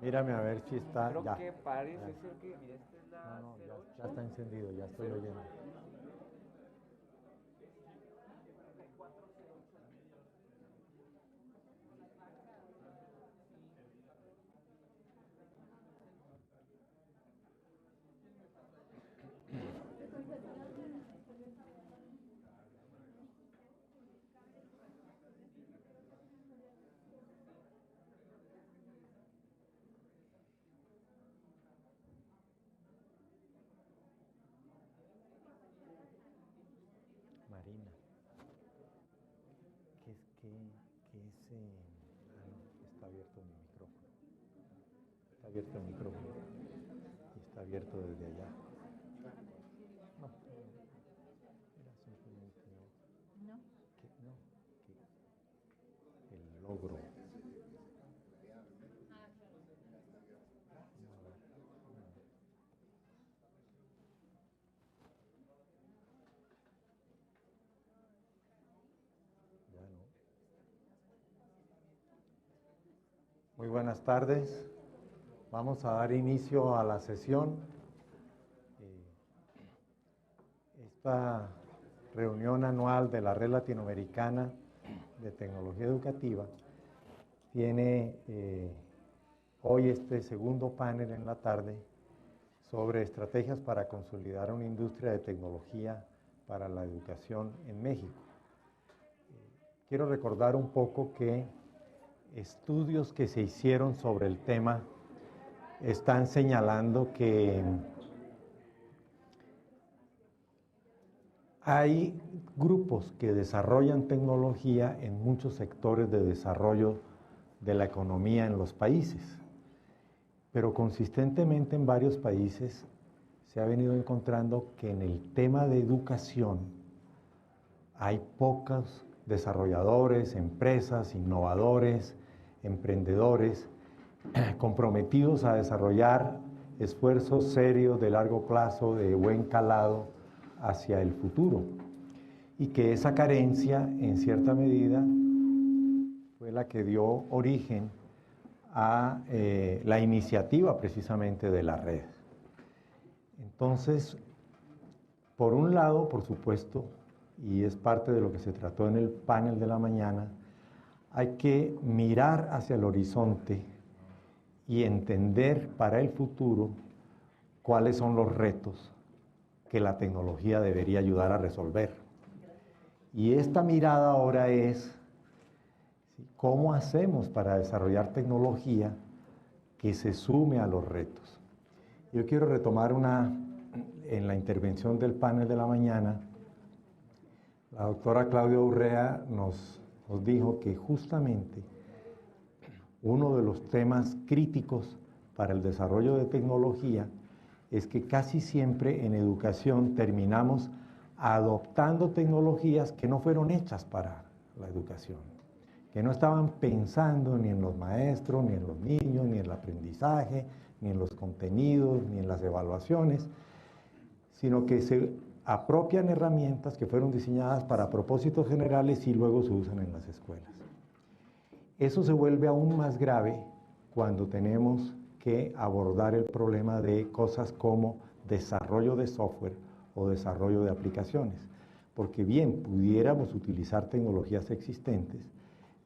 Mírame a ver si está. Creo Ya. que parece Ya. ser que, mira, esta es la No, ya, 08. ya está encendido, ya estoy oyendo. Marina, ¿qué es qué es? Ah, no, está abierto mi micrófono. Está abierto el micrófono. Y está abierto desde allá. No, era simplemente ¿No? que el logro. Ya no. Muy buenas tardes. Vamos a dar inicio a la sesión. Esta reunión anual de la Red Latinoamericana de Tecnología Educativa tiene hoy este segundo panel en la tarde sobre estrategias para consolidar una industria de tecnología para la educación en México. Quiero recordar un poco que estudios que se hicieron sobre el tema están señalando que hay grupos que desarrollan tecnología en muchos sectores de desarrollo de la economía en los países, pero consistentemente en varios países se ha venido encontrando que en el tema de educación hay pocos desarrolladores, empresas, innovadores, emprendedores comprometidos a desarrollar esfuerzos serios de largo plazo, de buen calado, hacia el futuro, y que esa carencia en cierta medida fue la que dio origen a la iniciativa precisamente de la red. Entonces, por un lado, por supuesto, y es parte de lo que se trató en el panel de la mañana, hay que mirar hacia el horizonte y entender para el futuro cuáles son los retos que la tecnología debería ayudar a resolver. Y esta mirada ahora es, ¿sí?, ¿cómo hacemos para desarrollar tecnología que se sume a los retos? Yo quiero retomar en la intervención del panel de la mañana, la doctora Claudia Urrea nos dijo que justamente uno de los temas críticos para el desarrollo de tecnología es que casi siempre en educación terminamos adoptando tecnologías que no fueron hechas para la educación, que no estaban pensando ni en los maestros, ni en los niños, ni en el aprendizaje, ni en los contenidos, ni en las evaluaciones, sino que se apropian herramientas que fueron diseñadas para propósitos generales y luego se usan en las escuelas. Eso se vuelve aún más grave cuando tenemos que abordar el problema de cosas como desarrollo de software o desarrollo de aplicaciones, porque bien pudiéramos utilizar tecnologías existentes,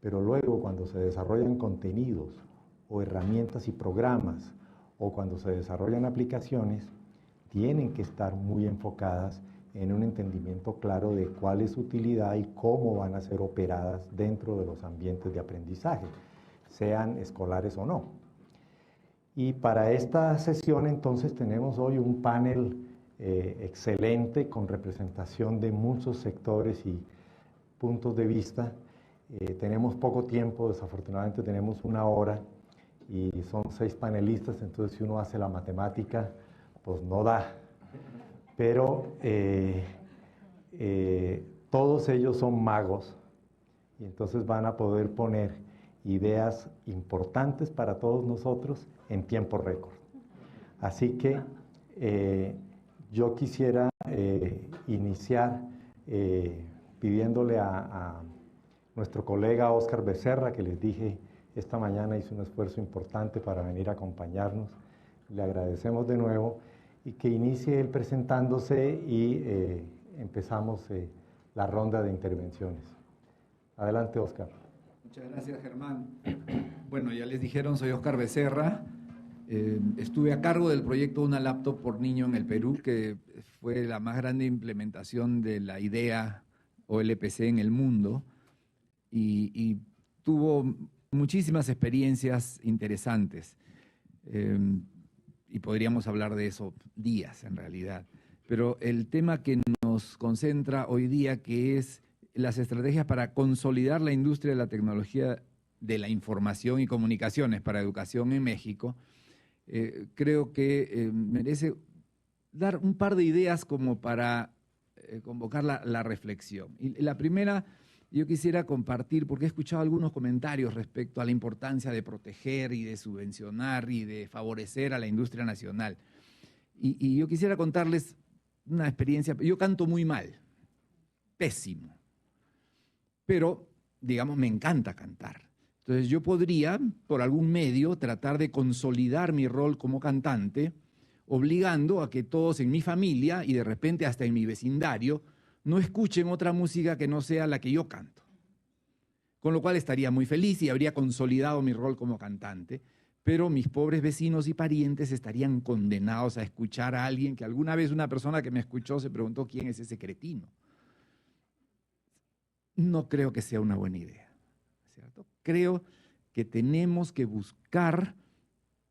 pero luego cuando se desarrollan contenidos o herramientas y programas, o cuando se desarrollan aplicaciones, tienen que estar muy enfocadas en un entendimiento claro de cuál es su utilidad y cómo van a ser operadas dentro de los ambientes de aprendizaje, sean escolares o no. Y para esta sesión entonces tenemos hoy un panel excelente con representación de muchos sectores y puntos de vista. Tenemos poco tiempo, desafortunadamente tenemos 1 hora y son 6 panelistas, entonces si uno hace la matemática, pues no da. Pero todos ellos son magos y entonces van a poder poner ideas importantes para todos nosotros en tiempo récord. Así que yo quisiera iniciar pidiéndole a nuestro colega Óscar Becerra, que les dije esta mañana hizo un esfuerzo importante para venir a acompañarnos. Le agradecemos de nuevo y que inicie él presentándose y empezamos la ronda de intervenciones. Adelante, Oscar. Muchas gracias, Germán. Bueno, ya les dijeron, soy Oscar Becerra. Estuve a cargo del proyecto Una Laptop por Niño en el Perú, que fue la más grande implementación de la idea OLPC en el mundo y tuvo muchísimas experiencias interesantes. Y podríamos hablar de eso días, en realidad. Pero el tema que nos concentra hoy día, que es las estrategias para consolidar la industria de la tecnología de la información y comunicaciones para educación en México, creo que merece dar un par de ideas como para convocar la reflexión. Y la primera, yo quisiera compartir, porque he escuchado algunos comentarios respecto a la importancia de proteger y de subvencionar y de favorecer a la industria nacional. Y yo quisiera contarles una experiencia. Yo canto muy mal, pésimo, pero, digamos, me encanta cantar. Entonces yo podría, por algún medio, tratar de consolidar mi rol como cantante, obligando a que todos en mi familia y de repente hasta en mi vecindario no escuchen otra música que no sea la que yo canto. Con lo cual estaría muy feliz y habría consolidado mi rol como cantante, pero mis pobres vecinos y parientes estarían condenados a escuchar a alguien que alguna vez una persona que me escuchó se preguntó quién es ese cretino. No creo que sea una buena idea, ¿cierto? Creo que tenemos que buscar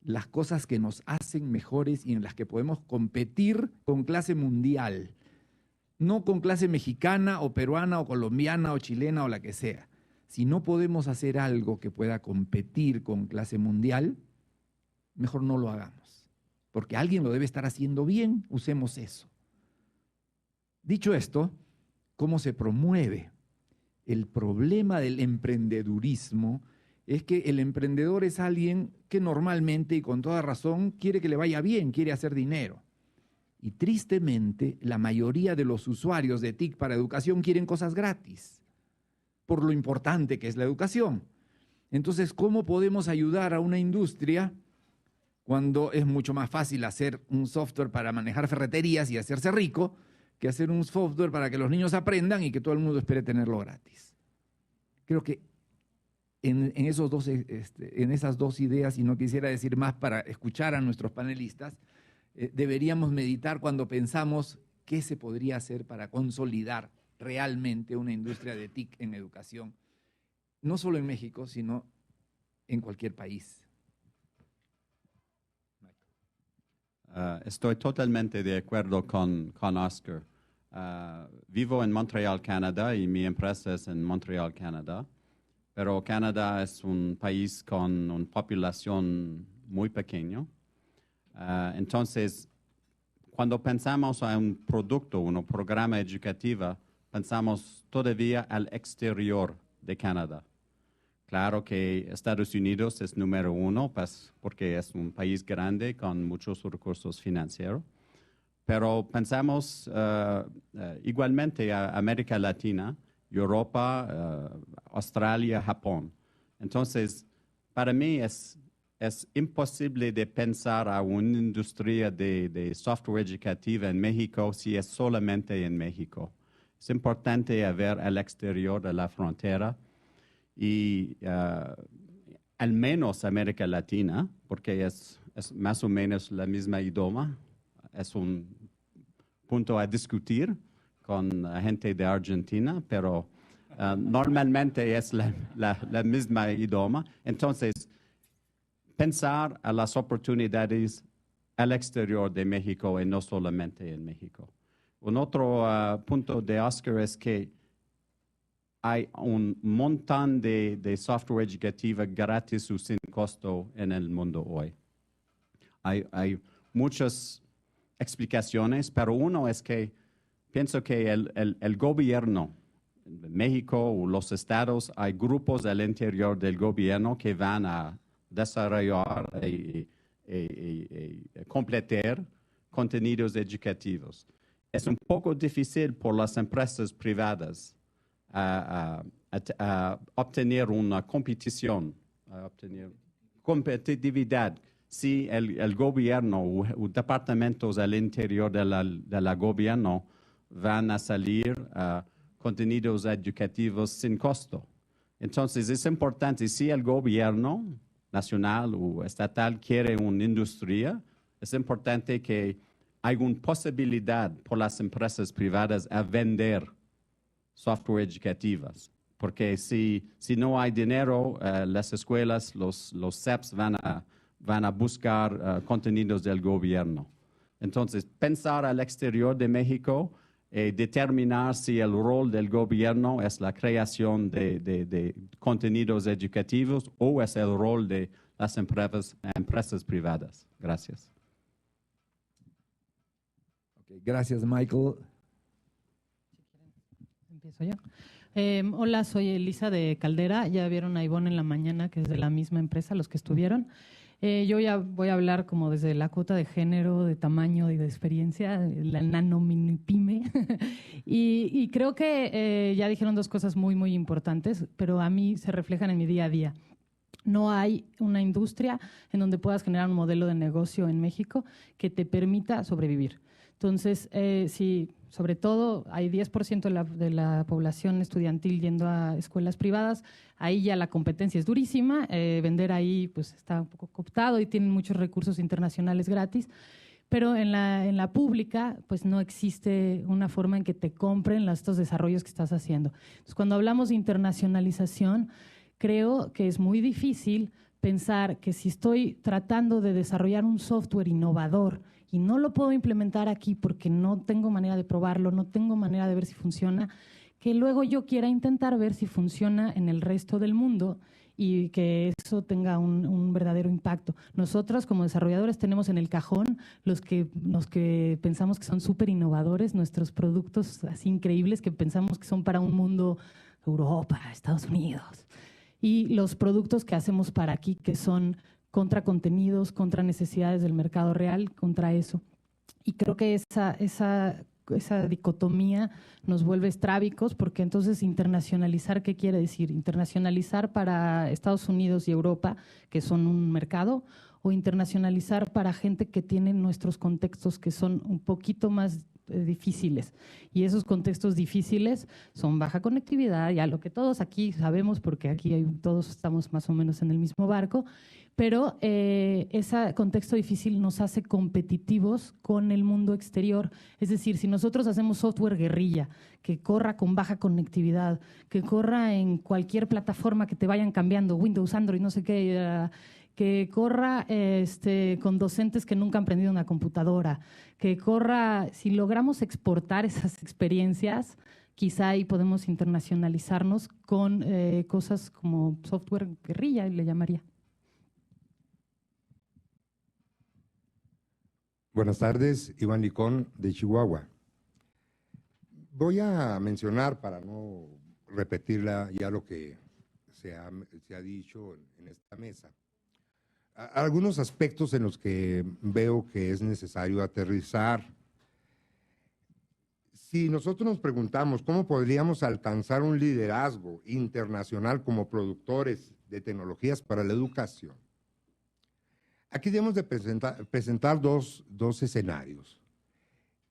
las cosas que nos hacen mejores y en las que podemos competir con clase mundial, no con clase mexicana o peruana o colombiana o chilena o la que sea. Si no podemos hacer algo que pueda competir con clase mundial, mejor no lo hagamos, porque alguien lo debe estar haciendo bien, usemos eso. Dicho esto, ¿cómo se promueve? El problema del emprendedurismo es que el emprendedor es alguien que normalmente y con toda razón quiere que le vaya bien, quiere hacer dinero. Y tristemente, la mayoría de los usuarios de TIC para educación quieren cosas gratis, por lo importante que es la educación. Entonces, ¿cómo podemos ayudar a una industria cuando es mucho más fácil hacer un software para manejar ferreterías y hacerse rico que hacer un software para que los niños aprendan y que todo el mundo espere tenerlo gratis? Creo que en esas dos ideas, y no quisiera decir más para escuchar a nuestros panelistas, deberíamos meditar cuando pensamos qué se podría hacer para consolidar realmente una industria de TIC en educación, no solo en México, sino en cualquier país. Estoy totalmente de acuerdo con Oscar. Vivo en Montreal, Canadá, y mi empresa es en Montreal, Canadá. Pero Canadá es un país con una población muy pequeña. Entonces, cuando pensamos en un producto, un programa educativo, pensamos todavía al exterior de Canadá. Claro que Estados Unidos es número uno, pues, porque es un país grande con muchos recursos financieros. Pero pensamos igualmente a América Latina, Europa, Australia, Japón. Entonces, para mí es imposible de pensar a una industria de software educativa en México si es solamente en México. Es importante ver al exterior de la frontera y al menos América Latina, porque es más o menos la misma idioma. Es un punto a discutir con gente de Argentina, pero normalmente es la misma idioma. Entonces, pensar a las oportunidades al exterior de México y no solamente en México. Un otro punto de Oscar es que hay un montón de software educativa gratis o sin costo en el mundo hoy. Hay muchas explicaciones, pero uno es que pienso que el gobierno de México o los estados, hay grupos al interior del gobierno que van a desarrollar y completar contenidos educativos. Es un poco difícil por las empresas privadas a obtener una competición obtener competitividad. Si el gobierno o departamentos al interior de la gobierno van a salir contenidos educativos sin costo. Entonces es importante, si el gobierno nacional o estatal quiere una industria, es importante que haya una posibilidad por las empresas privadas a vender software educativas. Porque si no hay dinero, las escuelas, los CEPs van a buscar contenidos del gobierno. Entonces, pensar al exterior de México, determinar si el rol del gobierno es la creación de contenidos educativos o es el rol de las empresas privadas. Gracias. Okay, gracias, Michael. ¿Empiezo yo? Hola, soy Elisa de Caldera. Ya vieron a Ivonne en la mañana, que es de la misma empresa, los que estuvieron. Yo ya voy a hablar como desde la cuota de género, de tamaño y de experiencia, la nano mini pyme. y creo que ya dijeron dos cosas muy, muy importantes, pero a mí se reflejan en mi día a día. No hay una industria en donde puedas generar un modelo de negocio en México que te permita sobrevivir. Entonces, si sobre todo hay 10% de la población estudiantil yendo a escuelas privadas, ahí ya la competencia es durísima, vender ahí pues está un poco cooptado y tienen muchos recursos internacionales gratis, pero en la pública pues no existe una forma en que te compren estos desarrollos que estás haciendo. Entonces, cuando hablamos de internacionalización, creo que es muy difícil pensar que si estoy tratando de desarrollar un software innovador y no lo puedo implementar aquí porque no tengo manera de probarlo, no tengo manera de ver si funciona, que luego yo quiera intentar ver si funciona en el resto del mundo y que eso tenga un verdadero impacto. Nosotros como desarrolladores tenemos en el cajón los que pensamos que son súper innovadores, nuestros productos así increíbles que pensamos que son para un mundo Europa, Estados Unidos, y los productos que hacemos para aquí que son contra contenidos, contra necesidades del mercado real, contra eso. Y creo que esa dicotomía nos vuelve estrábicos, porque entonces internacionalizar, ¿qué quiere decir? Internacionalizar para Estados Unidos y Europa, que son un mercado, o internacionalizar para gente que tiene nuestros contextos que son un poquito más difíciles. Y esos contextos difíciles son baja conectividad, ya lo que todos aquí sabemos, porque aquí todos estamos más o menos en el mismo barco, pero ese contexto difícil nos hace competitivos con el mundo exterior. Es decir, si nosotros hacemos software guerrilla, que corra con baja conectividad, que corra en cualquier plataforma que te vayan cambiando, Windows, Android, no sé qué, que corra con docentes que nunca han aprendido una computadora, que corra, si logramos exportar esas experiencias, quizá ahí podemos internacionalizarnos con cosas como software guerrilla, le llamaría. Buenas tardes, Iván Licón de Chihuahua. Voy a mencionar, para no repetirla ya lo que se ha dicho en esta mesa, algunos aspectos en los que veo que es necesario aterrizar. Si nosotros nos preguntamos cómo podríamos alcanzar un liderazgo internacional como productores de tecnologías para la educación, aquí debemos de presentar dos escenarios.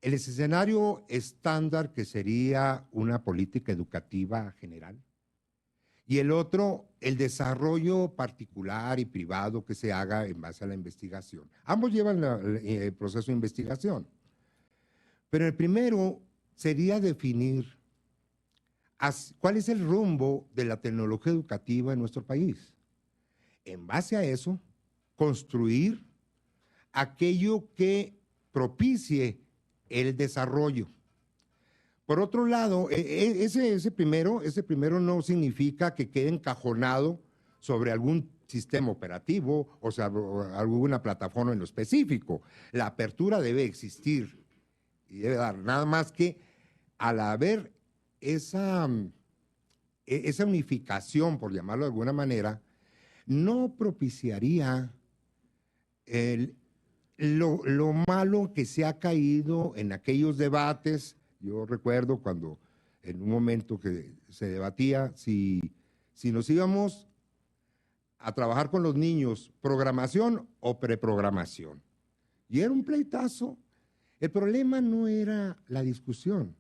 El escenario estándar, que sería una política educativa general, y el otro, el desarrollo particular y privado que se haga en base a la investigación. Ambos llevan el proceso de investigación, pero el primero sería definir cuál es el rumbo de la tecnología educativa en nuestro país. En base a eso, construir aquello que propicie el desarrollo. Por otro lado, ese primero no significa que quede encajonado sobre algún sistema operativo o sea, alguna plataforma en lo específico. La apertura debe existir y debe dar, nada más que al haber esa unificación, por llamarlo de alguna manera, no propiciaría lo malo que se ha caído en aquellos debates. Yo recuerdo cuando en un momento que se debatía si nos íbamos a trabajar con los niños programación o preprogramación. Y era un pleitazo. El problema no era la discusión,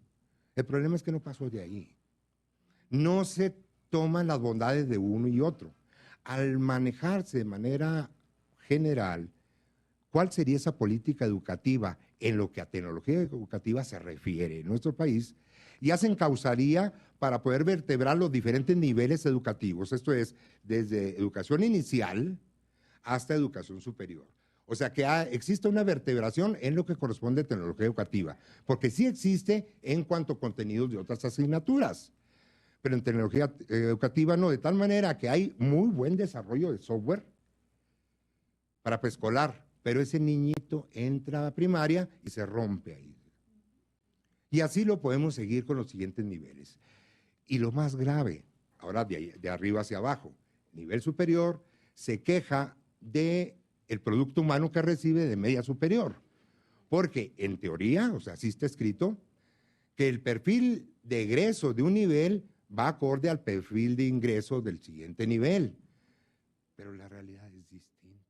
el problema es que no pasó de ahí. No se toman las bondades de uno y otro. Al manejarse de manera general, ¿cuál sería esa política educativa en lo que a tecnología educativa se refiere en nuestro país? Ya se encauzaría para poder vertebrar los diferentes niveles educativos, esto es, desde educación inicial hasta educación superior. O sea, que existe una vertebración en lo que corresponde a tecnología educativa, porque sí existe en cuanto a contenidos de otras asignaturas, pero en tecnología educativa no, de tal manera que hay muy buen desarrollo de software para preescolar, pero ese niñito entra a primaria y se rompe ahí. Y así lo podemos seguir con los siguientes niveles. Y lo más grave, ahora de arriba hacia abajo, nivel superior, se queja del producto humano que recibe de media superior. Porque en teoría, o sea, así está escrito, que el perfil de egreso de un nivel va acorde al perfil de ingreso del siguiente nivel. Pero la realidad es distinta.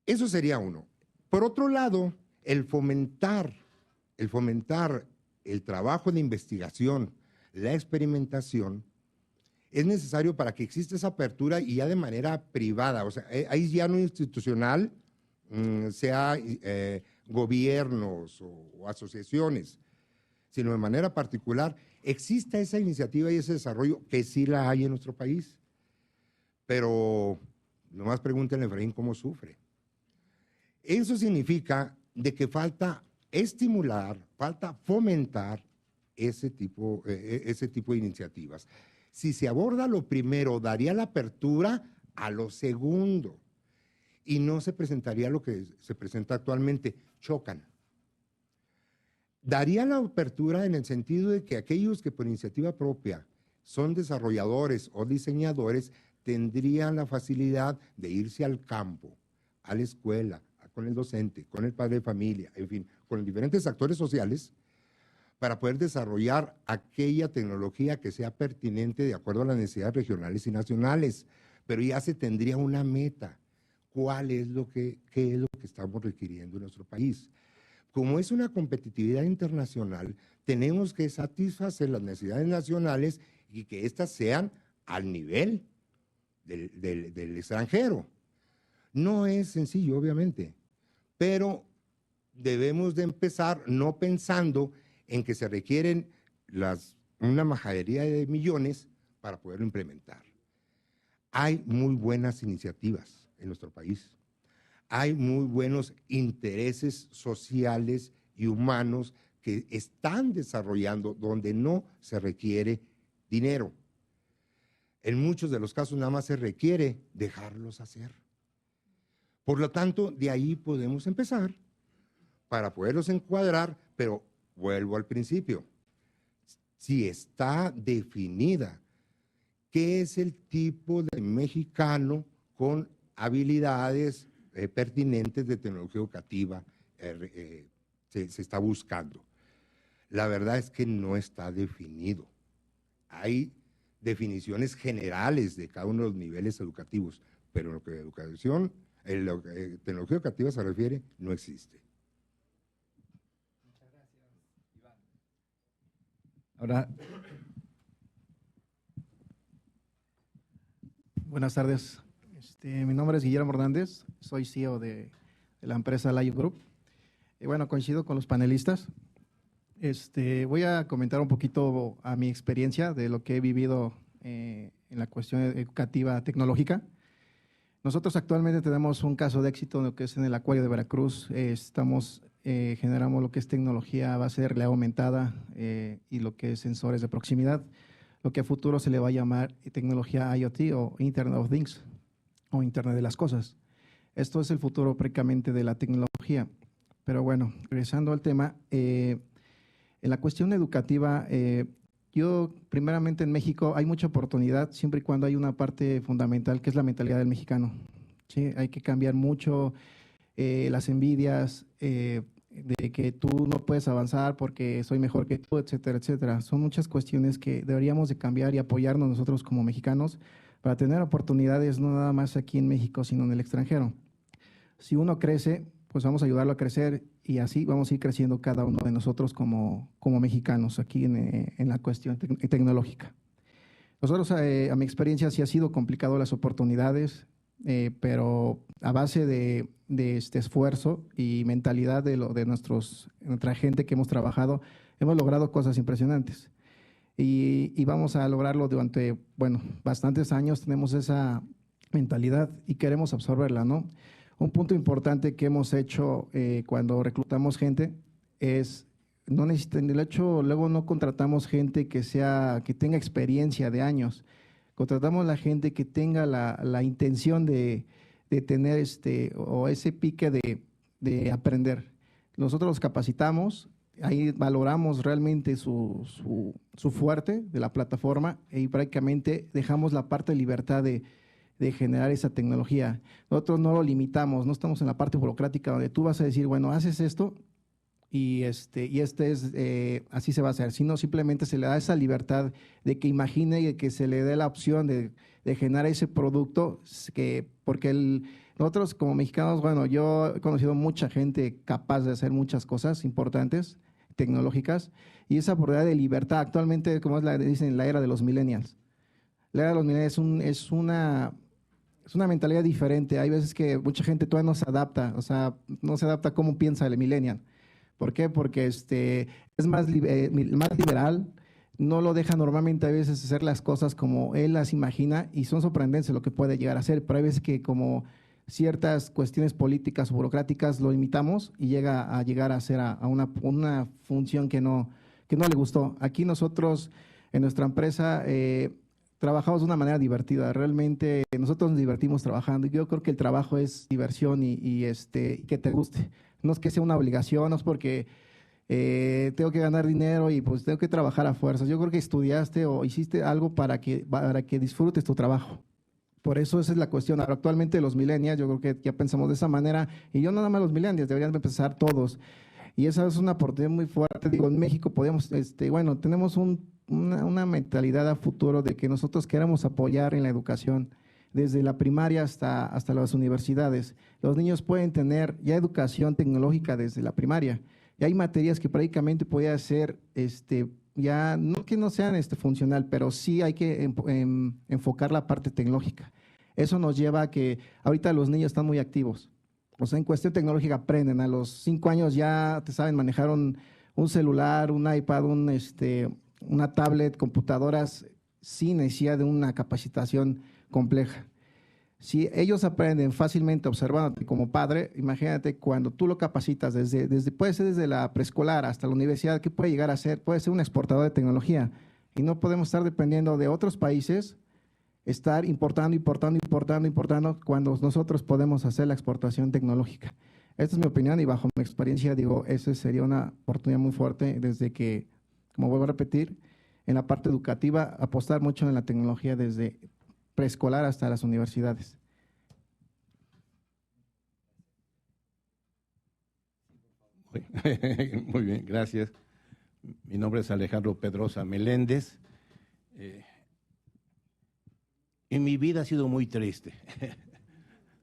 Eso sería uno. Por otro lado, el fomentar el trabajo de investigación, la experimentación, es necesario para que exista esa apertura y ya de manera privada, o sea, ahí ya no institucional, sea gobiernos o asociaciones, sino de manera particular, exista esa iniciativa y ese desarrollo que sí la hay en nuestro país. Pero nomás pregúntenle a Efraín cómo sufre. Eso significa de que falta estimular, falta fomentar ese tipo de iniciativas. Si se aborda lo primero, daría la apertura a lo segundo y no se presentaría lo que se presenta actualmente, chocan. Daría la apertura en el sentido de que aquellos que por iniciativa propia son desarrolladores o diseñadores tendrían la facilidad de irse al campo, a la escuela, con el docente, con el padre de familia, en fin, con los diferentes actores sociales, para poder desarrollar aquella tecnología que sea pertinente de acuerdo a las necesidades regionales y nacionales. Pero ya se tendría una meta. ¿Qué es lo que estamos requiriendo en nuestro país? Como es una competitividad internacional, tenemos que satisfacer las necesidades nacionales y que éstas sean al nivel del extranjero. No es sencillo, obviamente, pero debemos de empezar no pensando en que se requieren una majadería de millones para poderlo implementar. Hay muy buenas iniciativas en nuestro país. Hay muy buenos intereses sociales y humanos que están desarrollando donde no se requiere dinero. En muchos de los casos nada más se requiere dejarlos hacer. Por lo tanto, de ahí podemos empezar para poderlos encuadrar, pero vuelvo al principio. Si está definida qué es el tipo de mexicano con habilidades pertinentes de tecnología educativa se está buscando. La verdad es que no está definido. Hay definiciones generales de cada uno de los niveles educativos, pero en lo que tecnología educativa se refiere, no existe. Muchas gracias, Iván. Ahora, buenas tardes. Mi nombre es Guillermo Hernández, soy CEO de la empresa Live Group. Y bueno, coincido con los panelistas. Voy a comentar un poquito a mi experiencia de lo que he vivido en la cuestión educativa tecnológica. Nosotros actualmente tenemos un caso de éxito en lo que es en el Acuario de Veracruz. Generamos lo que es tecnología base de realidad aumentada y lo que es sensores de proximidad, lo que a futuro se le va a llamar tecnología IoT o Internet of Things o Internet de las Cosas. Esto es el futuro prácticamente de la tecnología. Pero bueno, regresando al tema, en la cuestión educativa, yo primeramente en México hay mucha oportunidad siempre y cuando hay una parte fundamental que es la mentalidad del mexicano. ¿Sí? Hay que cambiar mucho las envidias de que tú no puedes avanzar porque soy mejor que tú, etcétera, etcétera. Son muchas cuestiones que deberíamos de cambiar y apoyarnos nosotros como mexicanos para tener oportunidades no nada más aquí en México, sino en el extranjero. Si uno crece, pues vamos a ayudarlo a crecer y así vamos a ir creciendo cada uno de nosotros como mexicanos aquí en la cuestión tecnológica. Nosotros, a mi experiencia, sí ha sido complicado las oportunidades, pero a base de este esfuerzo y mentalidad de nuestra gente que hemos trabajado, hemos logrado cosas impresionantes. Y vamos a lograrlo durante, bueno, bastantes años. Tenemos esa mentalidad y queremos absorberla, ¿no? Un punto importante que hemos hecho cuando reclutamos gente es, no necesitan, el hecho, luego no contratamos gente que tenga experiencia de años. Contratamos la gente que tenga la intención de tener o ese pique de aprender. Nosotros los capacitamos, ahí valoramos realmente su fuerte de la plataforma y prácticamente dejamos la parte de libertad de generar esa tecnología. Nosotros no lo limitamos, no estamos en la parte burocrática donde tú vas a decir, bueno, haces esto y así se va a hacer, sino simplemente se le da esa libertad de que imagine y que se le dé la opción de generar ese producto, porque nosotros como mexicanos, bueno, yo he conocido mucha gente capaz de hacer muchas cosas importantes, tecnológicas, y esa oportunidad de libertad actualmente, como dicen, la era de los millennials. La era de los millennials es una mentalidad diferente. Hay veces que mucha gente todavía no se adapta, o sea, no se adapta a cómo piensa el millennial. ¿Por qué? Porque es más liberal, no lo deja normalmente a veces hacer las cosas como él las imagina y son sorprendentes lo que puede llegar a hacer, pero hay veces que como ciertas cuestiones políticas o burocráticas lo limitamos y llega a hacer a una función que no le gustó. Aquí nosotros en nuestra empresa trabajamos de una manera divertida, realmente nosotros nos divertimos trabajando y yo creo que el trabajo es diversión y que te guste. No es que sea una obligación, no es porque tengo que ganar dinero y pues tengo que trabajar a fuerzas. Yo creo que estudiaste o hiciste algo para que disfrutes tu trabajo. Por eso esa es la cuestión. Ahora, actualmente los millennials, yo creo que ya pensamos de esa manera, y yo no nada más los millennials, deberían empezar todos. Y esa es una oportunidad muy fuerte. Digo, en México podemos, tenemos una mentalidad a futuro de que nosotros queremos apoyar en la educación, desde la primaria hasta las universidades. Los niños pueden tener ya educación tecnológica desde la primaria. Y hay materias que prácticamente puede ser, ya no que no sean funcional, pero sí hay que enfocar la parte tecnológica. Eso nos lleva a que ahorita los niños están muy activos. O sea, en cuestión tecnológica aprenden. A los 5 años ya te saben manejar un celular, un iPad, una tablet, computadoras, sin necesidad de una capacitación compleja. Si ellos aprenden fácilmente observándote como padre, imagínate cuando tú lo capacitas puede ser desde la preescolar hasta la universidad, ¿qué puede llegar a ser? Puede ser un exportador de tecnología y no podemos estar dependiendo de otros países, estar importando cuando nosotros podemos hacer la exportación tecnológica. Esta es mi opinión y bajo mi experiencia digo, esa sería una oportunidad muy fuerte desde que, como vuelvo a repetir, en la parte educativa, apostar mucho en la tecnología desde preescolar hasta las universidades. Muy bien, gracias. Mi nombre es Alejandro Pedrosa Meléndez. En mi vida ha sido muy triste.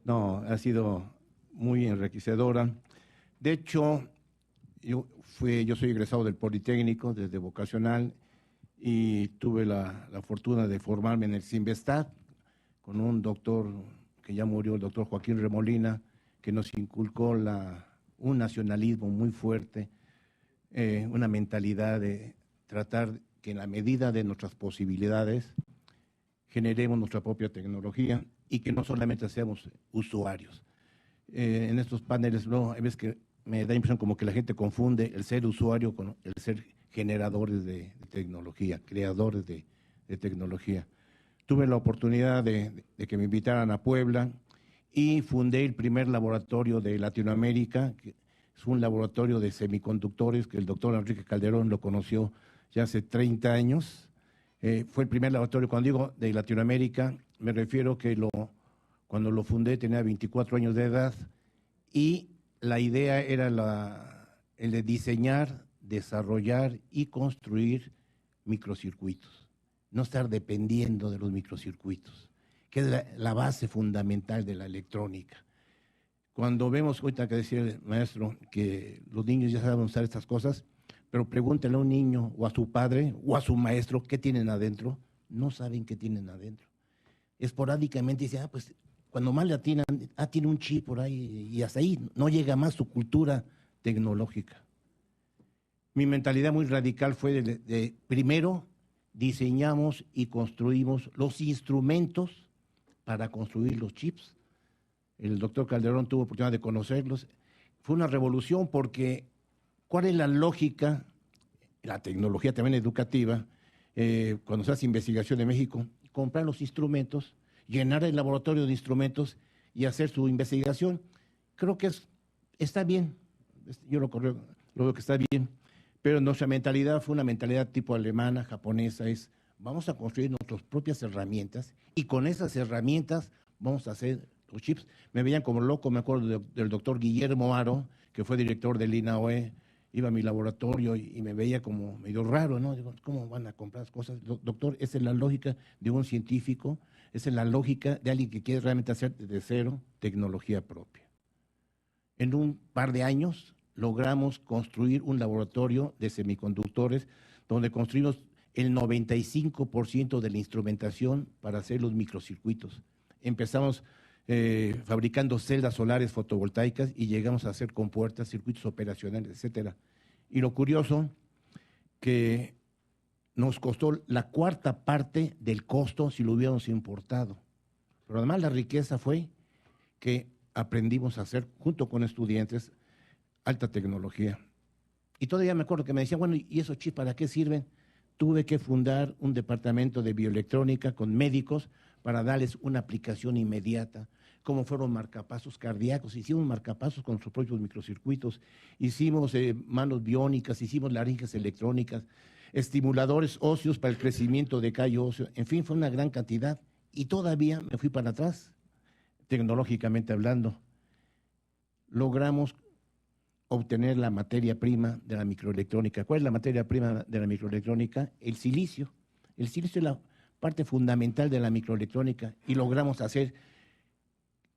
No, ha sido muy enriquecedora. De hecho, yo soy egresado del Politécnico desde vocacional y tuve la fortuna de formarme en el Cinvestav con un doctor que ya murió, el doctor Joaquín Remolina, que nos inculcó un nacionalismo muy fuerte, una mentalidad de tratar que en la medida de nuestras posibilidades generemos nuestra propia tecnología y que no solamente seamos usuarios. En estos paneles, no, hay veces que me da la impresión como que la gente confunde el ser usuario con el ser generadores de tecnología, creadores de tecnología. Tuve la oportunidad de que me invitaran a Puebla y fundé el primer laboratorio de Latinoamérica, que es un laboratorio de semiconductores que el doctor Enrique Calderón lo conoció ya hace 30 años. Fue el primer laboratorio, cuando digo de Latinoamérica, me refiero que cuando lo fundé tenía 24 años de edad y la idea era el de diseñar, desarrollar y construir microcircuitos, no estar dependiendo de los microcircuitos. que es la base fundamental de la electrónica. Cuando vemos, ahorita que decía el maestro, que los niños ya saben usar estas cosas, pero pregúntenle a un niño o a su padre o a su maestro qué tienen adentro, no saben qué tienen adentro. Esporádicamente dicen, pues cuando más le atinan, tiene un chip por ahí, y hasta ahí no llega más su cultura tecnológica. Mi mentalidad muy radical fue de primero diseñamos y construimos los instrumentos para construir los chips. El doctor Calderón tuvo oportunidad de conocerlos. Fue una revolución porque ¿cuál es la lógica? La tecnología también educativa, cuando se hace investigación en México, comprar los instrumentos, llenar el laboratorio de instrumentos y hacer su investigación. Creo que está bien, yo lo veo que está bien, pero nuestra mentalidad fue una mentalidad tipo alemana, japonesa, es vamos a construir nuestras propias herramientas y con esas herramientas vamos a hacer los chips. Me veían como loco, me acuerdo del doctor Guillermo Haro, que fue director del INAOE, iba a mi laboratorio y me veía como medio raro, ¿no? Digo, ¿cómo van a comprar cosas? Doctor, esa es la lógica de un científico, esa es la lógica de alguien que quiere realmente hacer desde cero tecnología propia. En un par de años logramos construir un laboratorio de semiconductores donde construimos el 95% de la instrumentación para hacer los microcircuitos. Empezamos fabricando celdas solares fotovoltaicas y llegamos a hacer compuertas, circuitos operacionales, etcétera. Y lo curioso, que nos costó la cuarta parte del costo si lo hubiéramos importado. Pero además la riqueza fue que aprendimos a hacer, junto con estudiantes, alta tecnología. Y todavía me acuerdo que me decían, bueno, ¿y esos chips para qué sirven? Tuve que fundar un departamento de bioelectrónica con médicos para darles una aplicación inmediata, como fueron marcapasos cardíacos, hicimos marcapasos con sus propios microcircuitos, hicimos manos biónicas, hicimos laringes electrónicas, estimuladores óseos para el crecimiento de callo óseo, en fin, fue una gran cantidad y todavía me fui para atrás, tecnológicamente hablando. Logramos obtener la materia prima de la microelectrónica. ¿Cuál es la materia prima de la microelectrónica? El silicio. El silicio es la parte fundamental de la microelectrónica y logramos hacer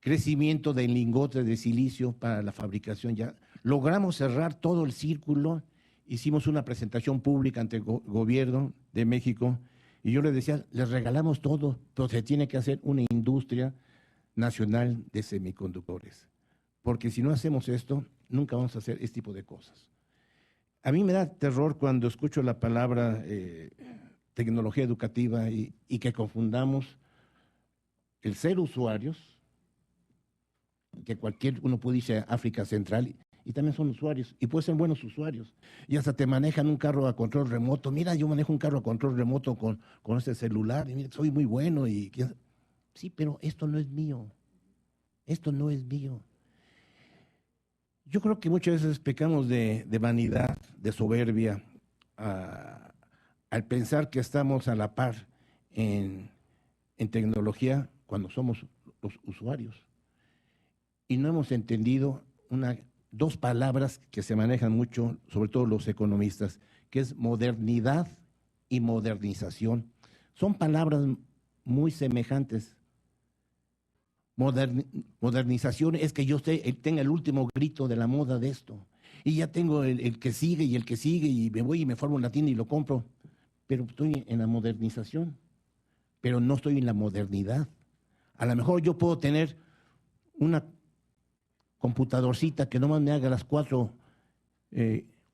crecimiento de lingotes de silicio para la fabricación. Ya logramos cerrar todo el círculo, hicimos una presentación pública ante el gobierno de México y yo les decía, les regalamos todo, pero se tiene que hacer una industria nacional de semiconductores, porque si no hacemos esto, nunca vamos a hacer este tipo de cosas. A mí me da terror cuando escucho la palabra tecnología educativa y que confundamos el ser usuarios, que uno puede irse a África Central y también son usuarios, y pueden ser buenos usuarios, y hasta te manejan un carro a control remoto. Mira, yo manejo un carro a control remoto con este celular, y mira, soy muy bueno, sí, pero esto no es mío, esto no es mío. Yo creo que muchas veces pecamos de vanidad, de soberbia, al pensar que estamos a la par en tecnología cuando somos los usuarios. Y no hemos entendido dos palabras que se manejan mucho, sobre todo los economistas, que es modernidad y modernización. Son palabras muy semejantes. Modernización es que yo tenga el último grito de la moda de esto. Y ya tengo el que sigue y el que sigue y me voy y me formo en la tienda y lo compro. Pero estoy en la modernización, pero no estoy en la modernidad. A lo mejor yo puedo tener una computadorcita que nomás me haga las 4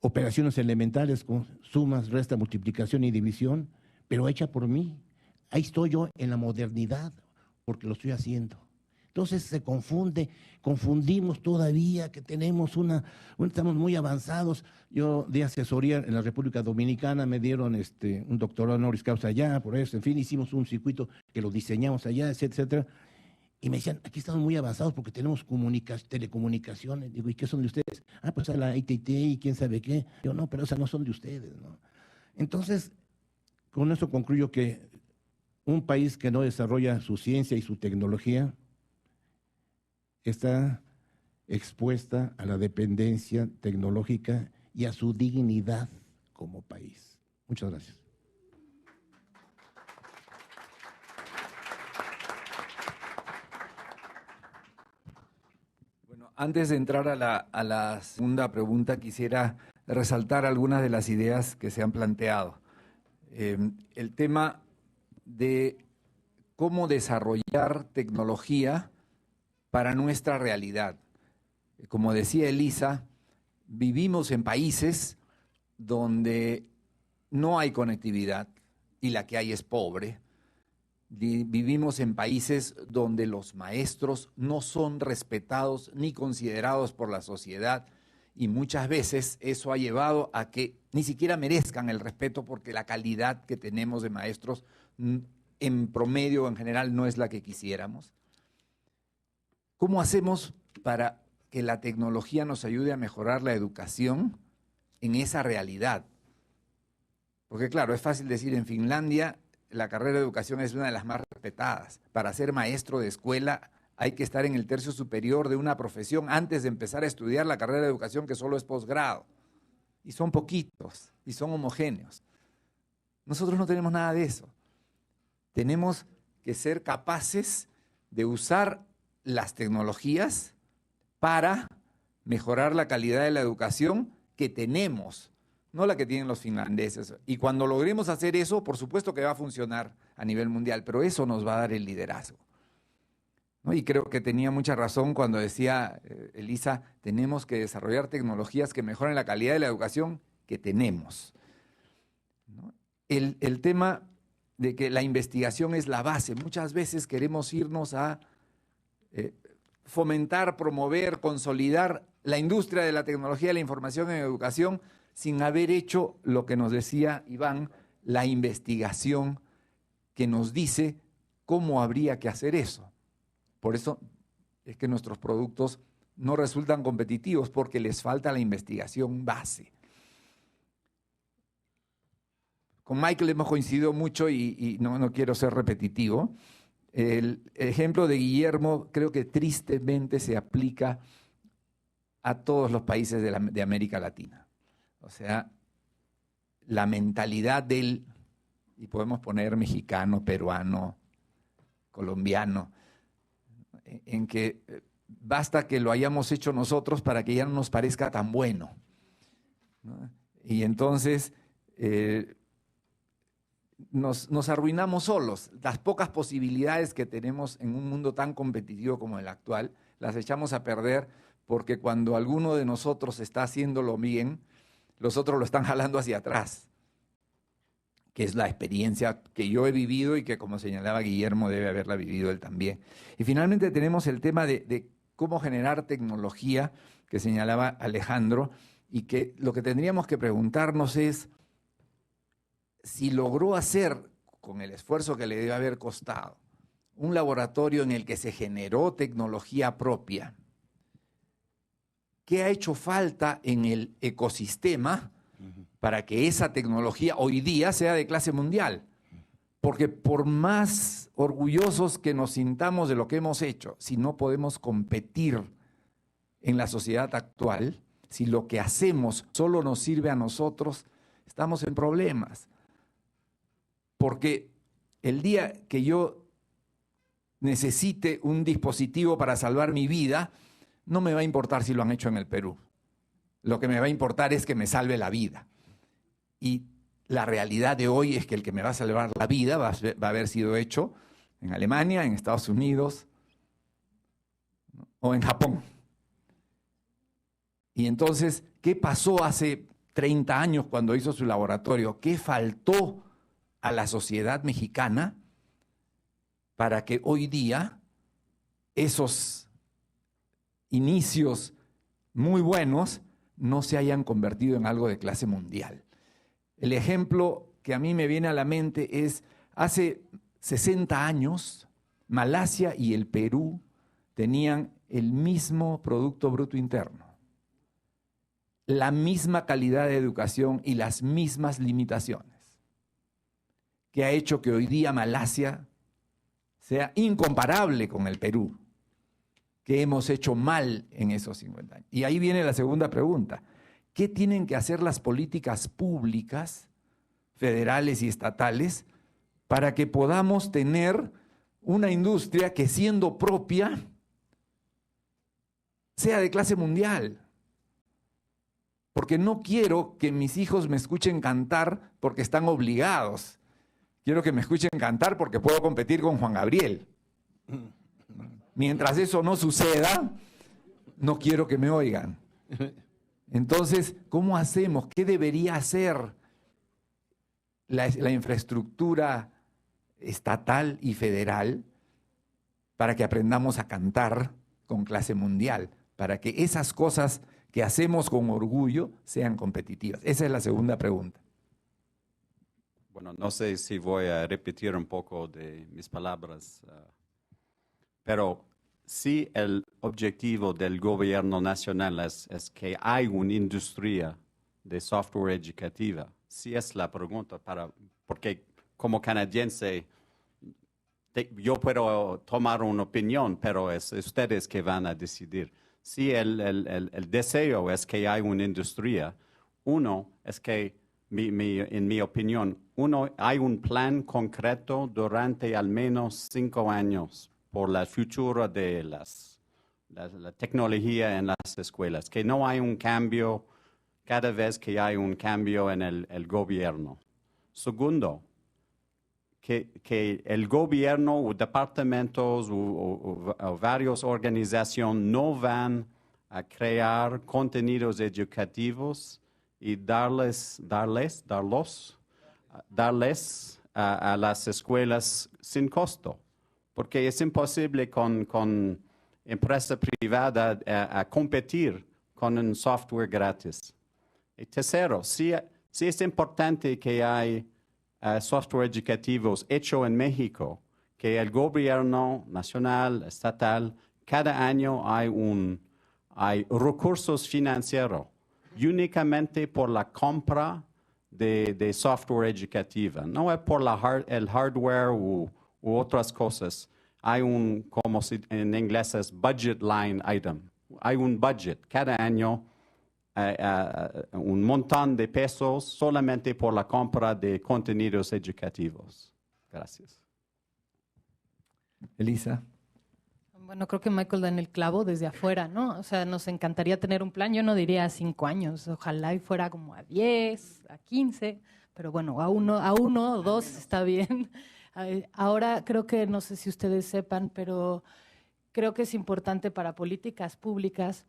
operaciones elementales con sumas, resta, multiplicación y división, pero hecha por mí. Ahí estoy yo en la modernidad, porque lo estoy haciendo. Entonces se confundimos todavía que estamos muy avanzados. Yo di asesoría en la República Dominicana, me dieron un doctorado honoris causa allá, por eso, en fin, hicimos un circuito que lo diseñamos allá, etcétera. Y me decían, aquí estamos muy avanzados porque tenemos telecomunicaciones. Digo, ¿y qué son de ustedes? Pues a la ITT y quién sabe qué. Yo, no, pero esas no son de ustedes, ¿no? Entonces, con eso concluyo que un país que no desarrolla su ciencia y su tecnología está expuesta a la dependencia tecnológica y a su dignidad como país. Muchas gracias. Antes de entrar a la segunda pregunta, quisiera resaltar algunas de las ideas que se han planteado. El tema de cómo desarrollar tecnología para nuestra realidad. Como decía Elisa, vivimos en países donde no hay conectividad y la que hay es pobre. Vivimos en países donde los maestros no son respetados ni considerados por la sociedad, y muchas veces eso ha llevado a que ni siquiera merezcan el respeto, porque la calidad que tenemos de maestros en promedio, en general, no es la que quisiéramos. ¿Cómo hacemos para que la tecnología nos ayude a mejorar la educación en esa realidad? Porque claro, es fácil decir, en Finlandia la carrera de educación es una de las más respetadas. Para ser maestro de escuela hay que estar en el tercio superior de una profesión antes de empezar a estudiar la carrera de educación, que solo es posgrado. Y son poquitos, y son homogéneos. Nosotros no tenemos nada de eso. Tenemos que ser capaces de usar las tecnologías para mejorar la calidad de la educación que tenemos, no la que tienen los finlandeses. Y cuando logremos hacer eso, por supuesto que va a funcionar a nivel mundial, pero eso nos va a dar el liderazgo, ¿no? Y creo que tenía mucha razón cuando decía Elisa, tenemos que desarrollar tecnologías que mejoren la calidad de la educación que tenemos, ¿no? El tema de que la investigación es la base. Muchas veces queremos irnos a fomentar, promover, consolidar la industria de la tecnología de la información en educación sin haber hecho lo que nos decía Iván, la investigación que nos dice cómo habría que hacer eso. Por eso es que nuestros productos no resultan competitivos, porque les falta la investigación base. Con Michael hemos coincidido mucho y no quiero ser repetitivo. El ejemplo de Guillermo creo que tristemente se aplica a todos los países de América Latina. O sea, la mentalidad del, y podemos poner mexicano, peruano, colombiano, en que basta que lo hayamos hecho nosotros para que ya no nos parezca tan bueno, ¿no? Y entonces nos arruinamos solos. Las pocas posibilidades que tenemos en un mundo tan competitivo como el actual, las echamos a perder porque cuando alguno de nosotros está haciéndolo bien, los otros lo están jalando hacia atrás, que es la experiencia que yo he vivido y que, como señalaba Guillermo, debe haberla vivido él también. Y finalmente tenemos el tema de cómo generar tecnología, que señalaba Alejandro, y que lo que tendríamos que preguntarnos es si logró hacer, con el esfuerzo que le debe haber costado, un laboratorio en el que se generó tecnología propia. ¿Qué ha hecho falta en el ecosistema para que esa tecnología hoy día sea de clase mundial? Porque por más orgullosos que nos sintamos de lo que hemos hecho, si no podemos competir en la sociedad actual, si lo que hacemos solo nos sirve a nosotros, estamos en problemas. Porque el día que yo necesite un dispositivo para salvar mi vida, no me va a importar si lo han hecho en el Perú. Lo que me va a importar es que me salve la vida. Y la realidad de hoy es que el que me va a salvar la vida va a haber sido hecho en Alemania, en Estados Unidos, ¿no? O en Japón. Y entonces, ¿qué pasó hace 30 años cuando hizo su laboratorio? ¿Qué faltó a la sociedad mexicana para que hoy día esos inicios muy buenos no se hayan convertido en algo de clase mundial? El ejemplo que a mí me viene a la mente es, hace 60 años, Malasia y el Perú tenían el mismo Producto Bruto Interno, la misma calidad de educación y las mismas limitaciones, que ha hecho que hoy día Malasia sea incomparable con el Perú. ¿Qué hemos hecho mal en esos 50 años? Y ahí viene la segunda pregunta. ¿Qué tienen que hacer las políticas públicas, federales y estatales, para que podamos tener una industria que, siendo propia, sea de clase mundial. Porque no quiero que mis hijos me escuchen cantar porque están obligados. Quiero que me escuchen cantar porque puedo competir con Juan Gabriel. Mientras eso no suceda, no quiero que me oigan. Entonces, ¿cómo hacemos? ¿Qué debería hacer la infraestructura estatal y federal para que aprendamos a cantar con clase mundial? Para que esas cosas que hacemos con orgullo sean competitivas. Esa es la segunda pregunta. Bueno, no sé si voy a repetir un poco de mis palabras, pero sí el objetivo del gobierno nacional es que hay una industria de software educativa. Sí es la pregunta, porque como canadiense yo puedo tomar una opinión, pero es ustedes que van a decidir. Sí, el deseo es que haya una industria. Uno, es que, en mi opinión, hay un plan concreto durante al menos 5 años por el futuro de la tecnología en las escuelas, que no hay un cambio cada vez que hay un cambio en el gobierno. Segundo, que el gobierno o departamentos o varias organizaciones no van a crear contenidos educativos y darles a las escuelas sin costo, porque es imposible con empresa privada a competir con un software gratis. Y tercero, sí es importante que hay software educativos hecho en México, que el gobierno nacional, estatal, cada año hay recursos financieros únicamente por la compra de software educativa. No es por el hardware u otras cosas. Hay como en inglés es budget line item. Hay un budget cada año. Un montón de pesos solamente por la compra de contenidos educativos. Gracias. Elisa. Bueno, creo que Michael da en el clavo desde afuera, ¿no? O sea, nos encantaría tener un plan, yo no diría a 5 años, ojalá y fuera como a 10, a 15, pero bueno, a uno o 2 está bien. Ahora creo que, no sé si ustedes sepan, pero creo que es importante para políticas públicas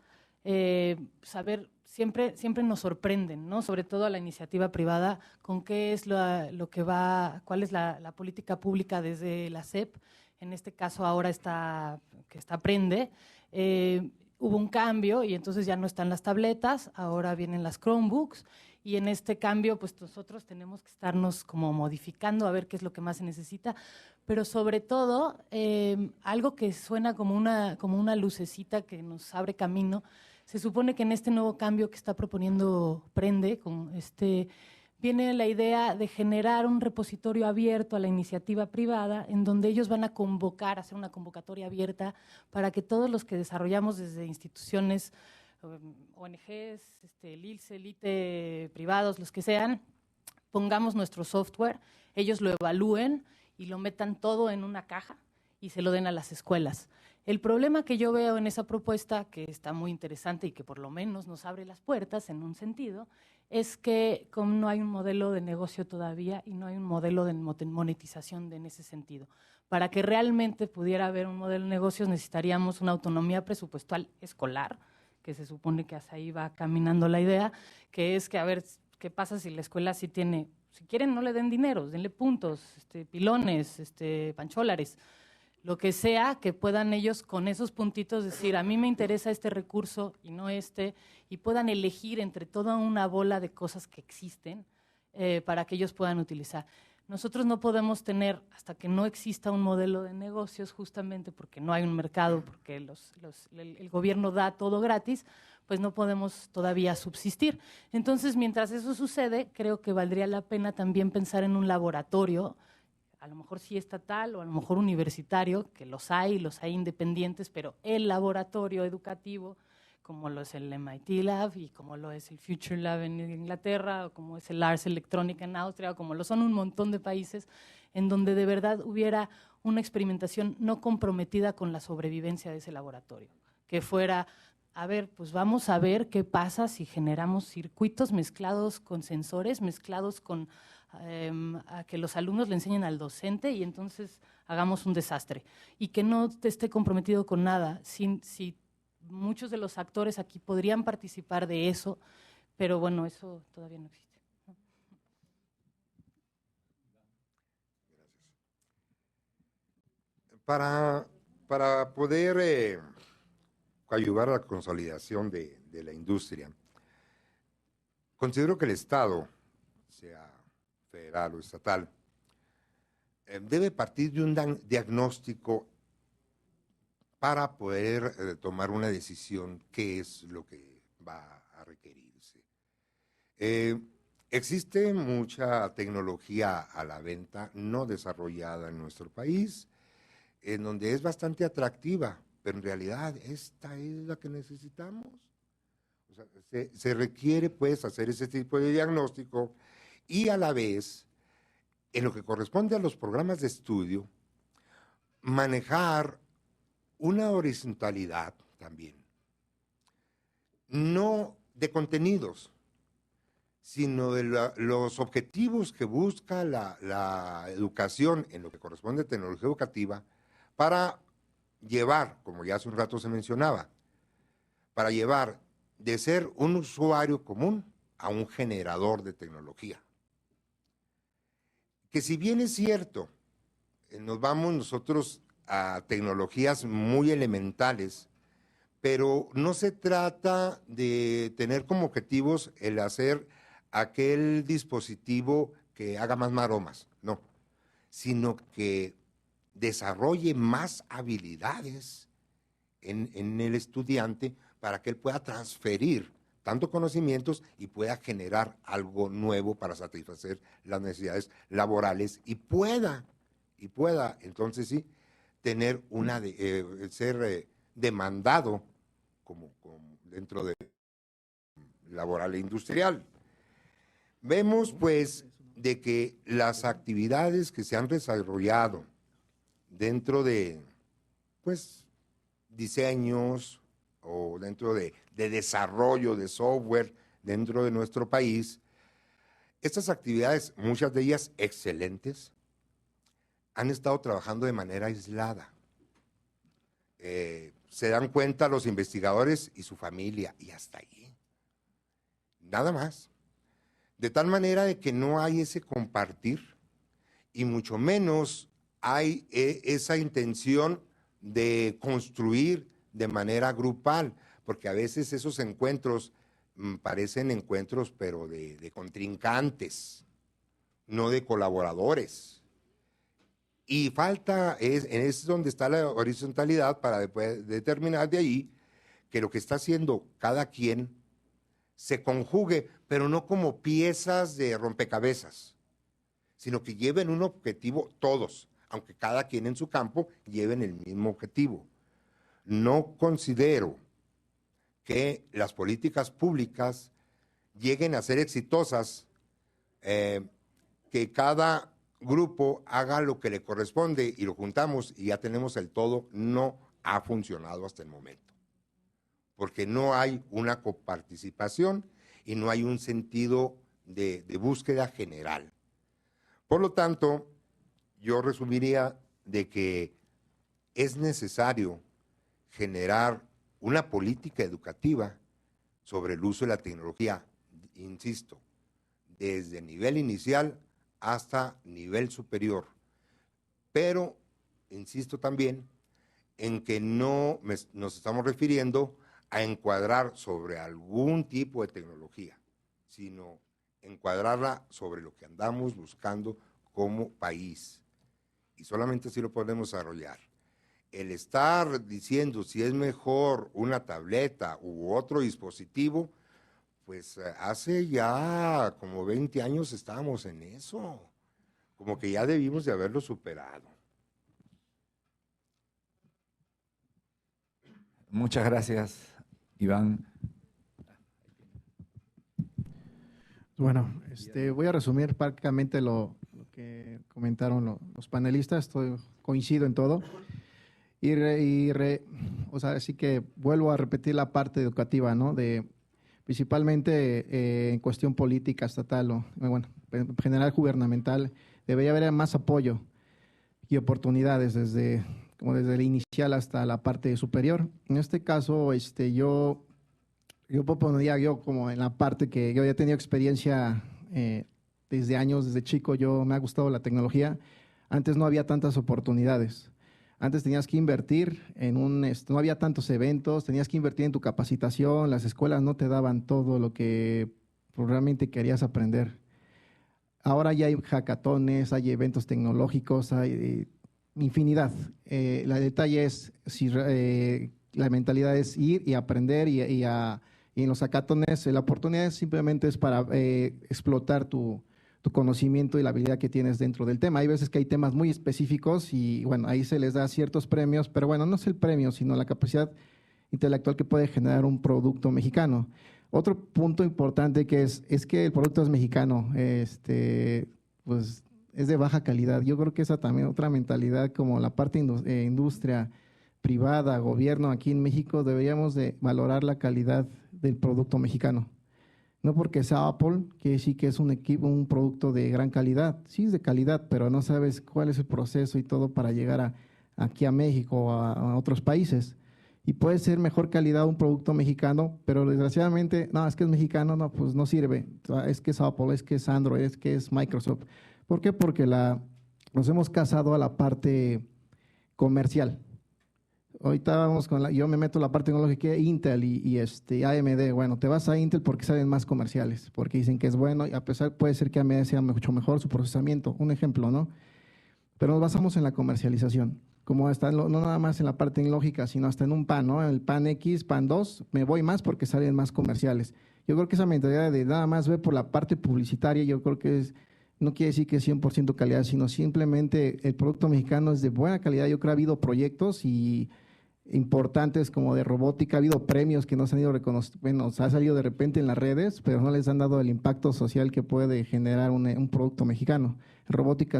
saber. Siempre nos sorprenden, ¿no? Sobre todo a la iniciativa privada, con qué es lo que va, cuál es la política pública desde la SEP. En este caso ahora que está Aprende, hubo un cambio y entonces ya no están las tabletas, ahora vienen las Chromebooks y en este cambio pues nosotros tenemos que estarnos como modificando a ver qué es lo que más se necesita, pero sobre todo algo que suena como una lucecita que nos abre camino. Se supone que en este nuevo cambio que está proponiendo Prende, viene la idea de generar un repositorio abierto a la iniciativa privada en donde ellos van a hacer una convocatoria abierta para que todos los que desarrollamos desde instituciones, ONGs, LILSE, LITE, privados, los que sean, pongamos nuestro software, ellos lo evalúen y lo metan todo en una caja y se lo den a las escuelas. El problema que yo veo en esa propuesta, que está muy interesante y que por lo menos nos abre las puertas en un sentido, es que como no hay un modelo de negocio todavía y no hay un modelo de monetización en ese sentido. Para que realmente pudiera haber un modelo de negocios necesitaríamos una autonomía presupuestal escolar, que se supone que hacia ahí va caminando la idea, que es que a ver qué pasa si la escuela sí tiene, si quieren no le den dinero, denle puntos, pilones, pancholares, lo que sea, que puedan ellos con esos puntitos decir, a mí me interesa este recurso y no y puedan elegir entre toda una bola de cosas que existen para que ellos puedan utilizar. Nosotros no podemos tener, hasta que no exista un modelo de negocios, justamente porque no hay un mercado, porque el gobierno da todo gratis, pues no podemos todavía subsistir. Entonces, mientras eso sucede, creo que valdría la pena también pensar en un laboratorio, a lo mejor sí estatal o a lo mejor universitario, que los hay independientes, pero el laboratorio educativo, como lo es el MIT Lab y como lo es el Future Lab en Inglaterra, o como es el Ars Electronica en Austria, o como lo son un montón de países, en donde de verdad hubiera una experimentación no comprometida con la sobrevivencia de ese laboratorio, que fuera a ver, pues vamos a ver qué pasa si generamos circuitos mezclados con sensores, mezclados con a que los alumnos le enseñen al docente y entonces hagamos un desastre. Y que no esté comprometido con nada. Si muchos de los actores aquí podrían participar de eso, pero bueno, eso todavía no existe. Para poder ayudar a la consolidación de la industria, considero que el Estado, sea federal o estatal, debe partir de un diagnóstico para poder tomar una decisión qué es lo que va a requerirse. Existe mucha tecnología a la venta no desarrollada en nuestro país, en donde es bastante atractiva, pero en realidad esta es la que necesitamos. O sea, se requiere pues hacer ese tipo de diagnóstico y a la vez, en lo que corresponde a los programas de estudio, manejar una horizontalidad también, no de contenidos, sino de los objetivos que busca la educación en lo que corresponde a tecnología educativa para llevar, como ya hace un rato se mencionaba, para llevar de ser un usuario común a un generador de tecnología. Que si bien es cierto, nos vamos nosotros a tecnologías muy elementales, pero no se trata de tener como objetivos el hacer aquel dispositivo que haga más maromas, no, sino que desarrolle más habilidades en el estudiante para que él pueda transferir tanto conocimientos y pueda generar algo nuevo para satisfacer las necesidades laborales y pueda entonces sí, tener ser demandado como dentro de laboral e industrial. Vemos pues de que las actividades que se han desarrollado dentro de pues diseños o dentro de desarrollo de software dentro de nuestro país, estas actividades, muchas de ellas excelentes, han estado trabajando de manera aislada. Se dan cuenta los investigadores y su familia, y hasta ahí. Nada más. De tal manera de que no hay ese compartir, y mucho menos hay esa intención de construir de manera grupal, porque a veces esos encuentros parecen encuentros, pero de contrincantes, no de colaboradores. Y es donde está la horizontalidad para después determinar de ahí que lo que está haciendo cada quien se conjugue, pero no como piezas de rompecabezas, sino que lleven un objetivo todos, aunque cada quien en su campo lleven el mismo objetivo. No considero que las políticas públicas lleguen a ser exitosas, que cada grupo haga lo que le corresponde y lo juntamos y ya tenemos el todo. No ha funcionado hasta el momento, porque no hay una coparticipación y no hay un sentido de búsqueda general. Por lo tanto, yo resumiría de que es necesario generar una política educativa sobre el uso de la tecnología, insisto, desde nivel inicial hasta nivel superior. Pero, insisto también, en que no nos estamos refiriendo a encuadrar sobre algún tipo de tecnología, sino encuadrarla sobre lo que andamos buscando como país. Y solamente así lo podemos desarrollar. El estar diciendo si es mejor una tableta u otro dispositivo, pues hace ya como 20 años estábamos en eso. Como que ya debimos de haberlo superado. Muchas gracias, Iván. Bueno, voy a resumir prácticamente lo que comentaron los panelistas, coincido en todo. O sea, así que vuelvo a repetir la parte educativa, ¿no? Principalmente en cuestión política estatal o, bueno, en general gubernamental, debería haber más apoyo y oportunidades desde el inicial hasta la parte superior. En este caso, yo propondría, como en la parte que yo ya he tenido experiencia desde años, desde chico, me ha gustado la tecnología. Antes no había tantas oportunidades. Antes tenías que invertir no había tantos eventos, tenías que invertir en tu capacitación, las escuelas no te daban todo lo que realmente querías aprender. Ahora ya hay hackatones, hay eventos tecnológicos, hay infinidad. El detalle es, la mentalidad es ir y aprender y en los hackatones la oportunidad simplemente es para explotar tu conocimiento y la habilidad que tienes dentro del tema. Hay veces que hay temas muy específicos y bueno, ahí se les da ciertos premios, pero bueno, no es el premio, sino la capacidad intelectual que puede generar un producto mexicano. Otro punto importante que es que el producto es mexicano, pues es de baja calidad. Yo creo que esa también otra mentalidad como la parte industria privada, gobierno aquí en México, deberíamos de valorar la calidad del producto mexicano. No porque sea Apple, que sí que es un producto de gran calidad. Sí es de calidad, pero no sabes cuál es el proceso y todo para llegar aquí a México o a otros países. Y puede ser mejor calidad un producto mexicano, pero desgraciadamente, no, es que es mexicano, no, pues no sirve. Es que es Apple, es que es Android, es que es Microsoft. ¿Por qué? Porque nos hemos casado a la parte comercial. Ahorita vamos yo me meto en la parte tecnológica, Intel y AMD. Bueno, te vas a Intel porque salen más comerciales, porque dicen que es bueno, y a pesar puede ser que AMD sea mucho mejor su procesamiento, un ejemplo, ¿no? Pero nos basamos en la comercialización, como está no nada más en la parte tecnológica, sino hasta en un PAN, ¿no? En el PAN X, PAN 2, me voy más porque salen más comerciales. Yo creo que esa mentalidad de nada más ver por la parte publicitaria, yo creo que no quiere decir que es 100% calidad, sino simplemente el producto mexicano es de buena calidad. Yo creo que ha habido proyectos importantes como de robótica, ha habido premios que no se han ido reconociendo, bueno, ha salido de repente en las redes, pero no les han dado el impacto social que puede generar un producto mexicano. En robótica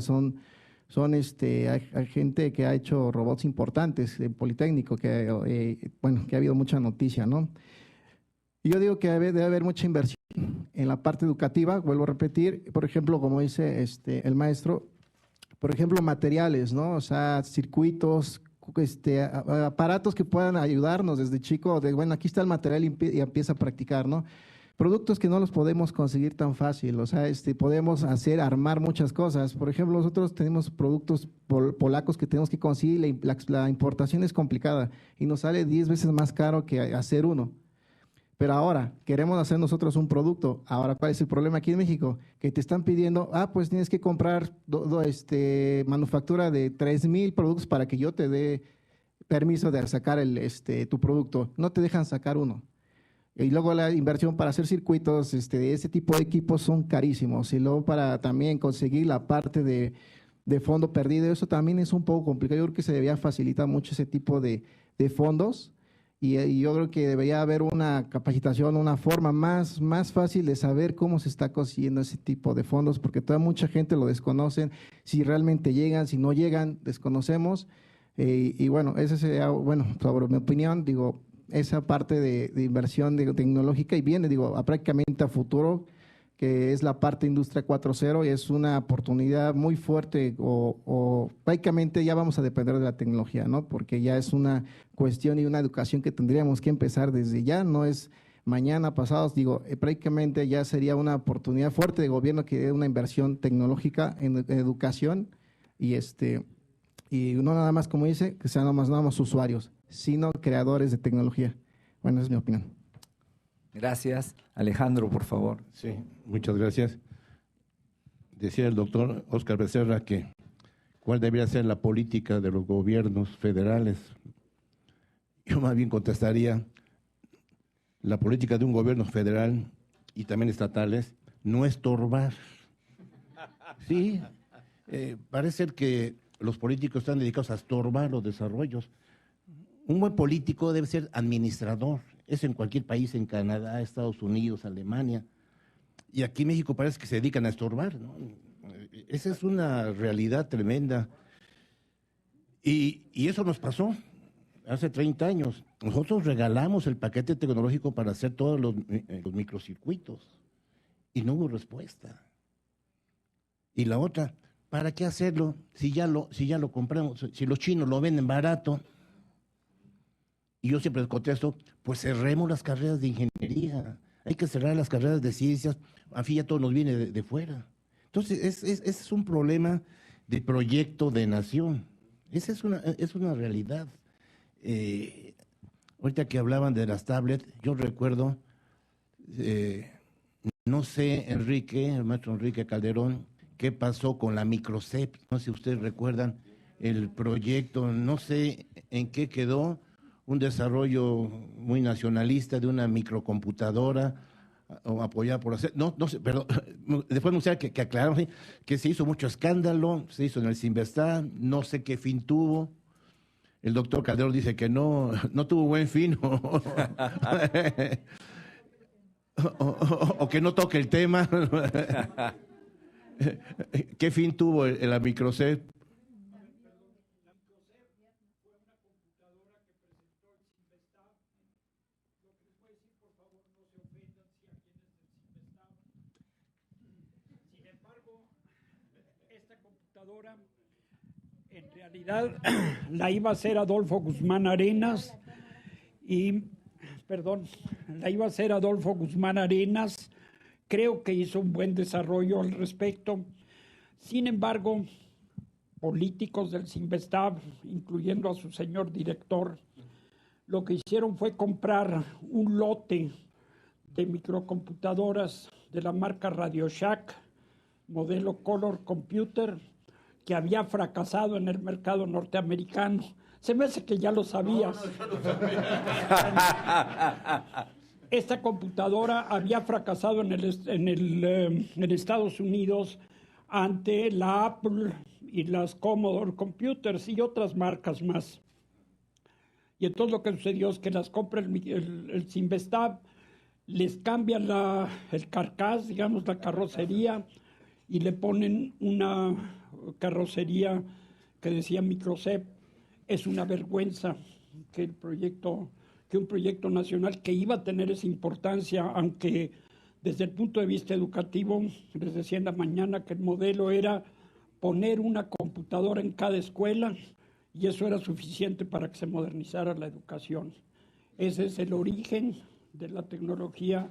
hay gente que ha hecho robots importantes, Politécnico, que ha habido mucha noticia, ¿no? Y yo digo que debe haber mucha inversión en la parte educativa, vuelvo a repetir, por ejemplo, como dice el maestro, por ejemplo, materiales, ¿no? O sea, circuitos, aparatos que puedan ayudarnos desde chico, bueno, aquí está el material y empieza a practicar, ¿no? Productos que no los podemos conseguir tan fácil, o sea, podemos armar muchas cosas. Por ejemplo, nosotros tenemos productos polacos que tenemos que conseguir, la importación es complicada y nos sale 10 veces más caro que hacer uno. Pero ahora queremos hacer nosotros un producto. Ahora, ¿cuál es el problema aquí en México? Que te están pidiendo, pues tienes que comprar manufactura de 3,000 productos para que yo te dé permiso de sacar tu producto. No te dejan sacar uno. Y luego la inversión para hacer circuitos de ese tipo de equipos son carísimos. Y luego para también conseguir la parte de fondo perdido, eso también es un poco complicado. Yo creo que se debía facilitar mucho ese tipo de fondos. Y yo creo que debería haber una capacitación, una forma más fácil de saber cómo se está consiguiendo ese tipo de fondos, porque toda mucha gente lo desconocen, si realmente llegan, si no llegan, desconocemos. Y bueno, ese sería, sobre mi opinión, digo, esa parte de inversión tecnológica y viene, prácticamente a futuro, que es la parte Industria 4.0 y es una oportunidad muy fuerte o prácticamente ya vamos a depender de la tecnología, ¿no? Porque ya es una cuestión y una educación que tendríamos que empezar desde ya, no es mañana, pasados, prácticamente ya sería una oportunidad fuerte de gobierno que dé una inversión tecnológica en educación y no nada más, como dice, que sean nada más usuarios, sino creadores de tecnología. Bueno, esa es mi opinión. Gracias. Alejandro, por favor. Sí, muchas gracias. Decía el doctor Óscar Becerra que cuál debería ser la política de los gobiernos federales. Yo más bien contestaría, la política de un gobierno federal y también estatales no estorbar. Sí, parece ser que los políticos están dedicados a estorbar los desarrollos. Un buen político debe ser administrador. Eso en cualquier país, en Canadá, Estados Unidos, Alemania. Y aquí en México parece que se dedican a estorbar, ¿no? Esa es una realidad tremenda. Y eso nos pasó hace 30 años. Nosotros regalamos el paquete tecnológico para hacer todos los microcircuitos y no hubo respuesta. Y la otra, ¿para qué hacerlo si ya lo compramos? Si los chinos lo venden barato. Y yo siempre les contesto, pues cerremos las carreras de ingeniería. Hay que cerrar las carreras de ciencias. A fin ya todo nos viene de fuera. Entonces, es un problema de proyecto de nación. Esa es una realidad. Ahorita que hablaban de las tablets, yo recuerdo, no sé, el maestro Enrique Calderón, qué pasó con la Microcep. No sé si ustedes recuerdan el proyecto, no sé en qué quedó, un desarrollo muy nacionalista de una microcomputadora apoyada por hacer, no sé, perdón, después me gustaría que aclaramos que se hizo mucho escándalo, se hizo en el Cinvestav, no sé qué fin tuvo. El doctor Calderón dice que no tuvo buen fin o que no toque el tema. ¿Qué fin tuvo la Microcep? En realidad la iba a hacer Adolfo Guzmán Arenas creo que hizo un buen desarrollo al respecto. Sin embargo, políticos del Cinvestav, incluyendo a su señor director, lo que hicieron fue comprar un lote de microcomputadoras de la marca RadioShack, modelo Color Computer, que había fracasado en el mercado norteamericano. Se me hace que ya lo sabías. No, lo sabía. Esta computadora había fracasado en Estados Unidos ante la Apple y las Commodore Computers y otras marcas más. Y entonces lo que sucedió es que las compra el Cinvestav, les cambian el carcas, digamos, la carrocería, y le ponen una carrocería que decía Microcep. Es una vergüenza que un proyecto nacional que iba a tener esa importancia, aunque desde el punto de vista educativo, les decía en la mañana que el modelo era poner una computadora en cada escuela y eso era suficiente para que se modernizara la educación. Ese es el origen de la tecnología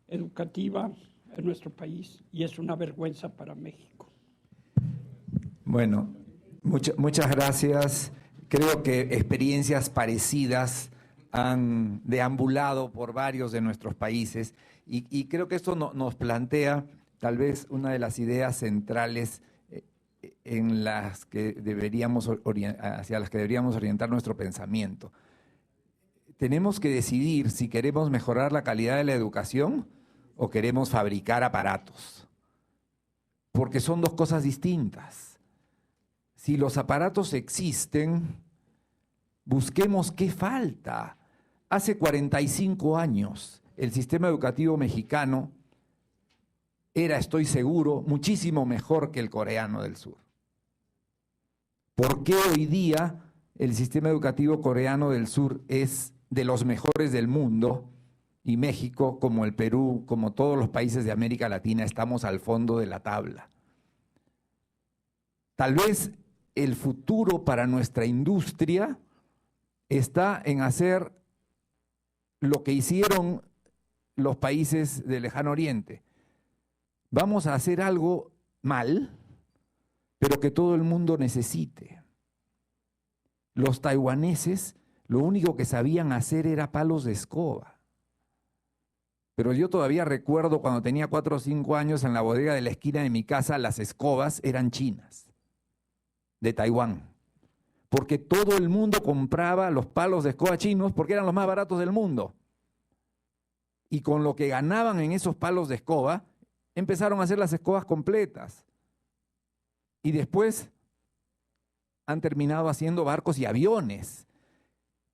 educativa en nuestro país y es una vergüenza para México. Bueno, muchas gracias. Creo que experiencias parecidas han deambulado por varios de nuestros países y creo que esto nos plantea tal vez una de las ideas centrales en las que hacia las que deberíamos orientar nuestro pensamiento. Tenemos que decidir si queremos mejorar la calidad de la educación o queremos fabricar aparatos, porque son dos cosas distintas. Si los aparatos existen, busquemos qué falta. Hace 45 años, el sistema educativo mexicano era, estoy seguro, muchísimo mejor que el coreano del sur. ¿Por qué hoy día el sistema educativo coreano del sur es de los mejores del mundo y México, como el Perú, como todos los países de América Latina, estamos al fondo de la tabla? Tal vez el futuro para nuestra industria está en hacer lo que hicieron los países del Lejano Oriente. Vamos a hacer algo mal, pero que todo el mundo necesite. Los taiwaneses lo único que sabían hacer era palos de escoba. Pero yo todavía recuerdo cuando tenía 4 o 5 años, en la bodega de la esquina de mi casa, las escobas eran chinas, de Taiwán. Porque todo el mundo compraba los palos de escoba chinos porque eran los más baratos del mundo. Y con lo que ganaban en esos palos de escoba, empezaron a hacer las escobas completas. Y después han terminado haciendo barcos y aviones.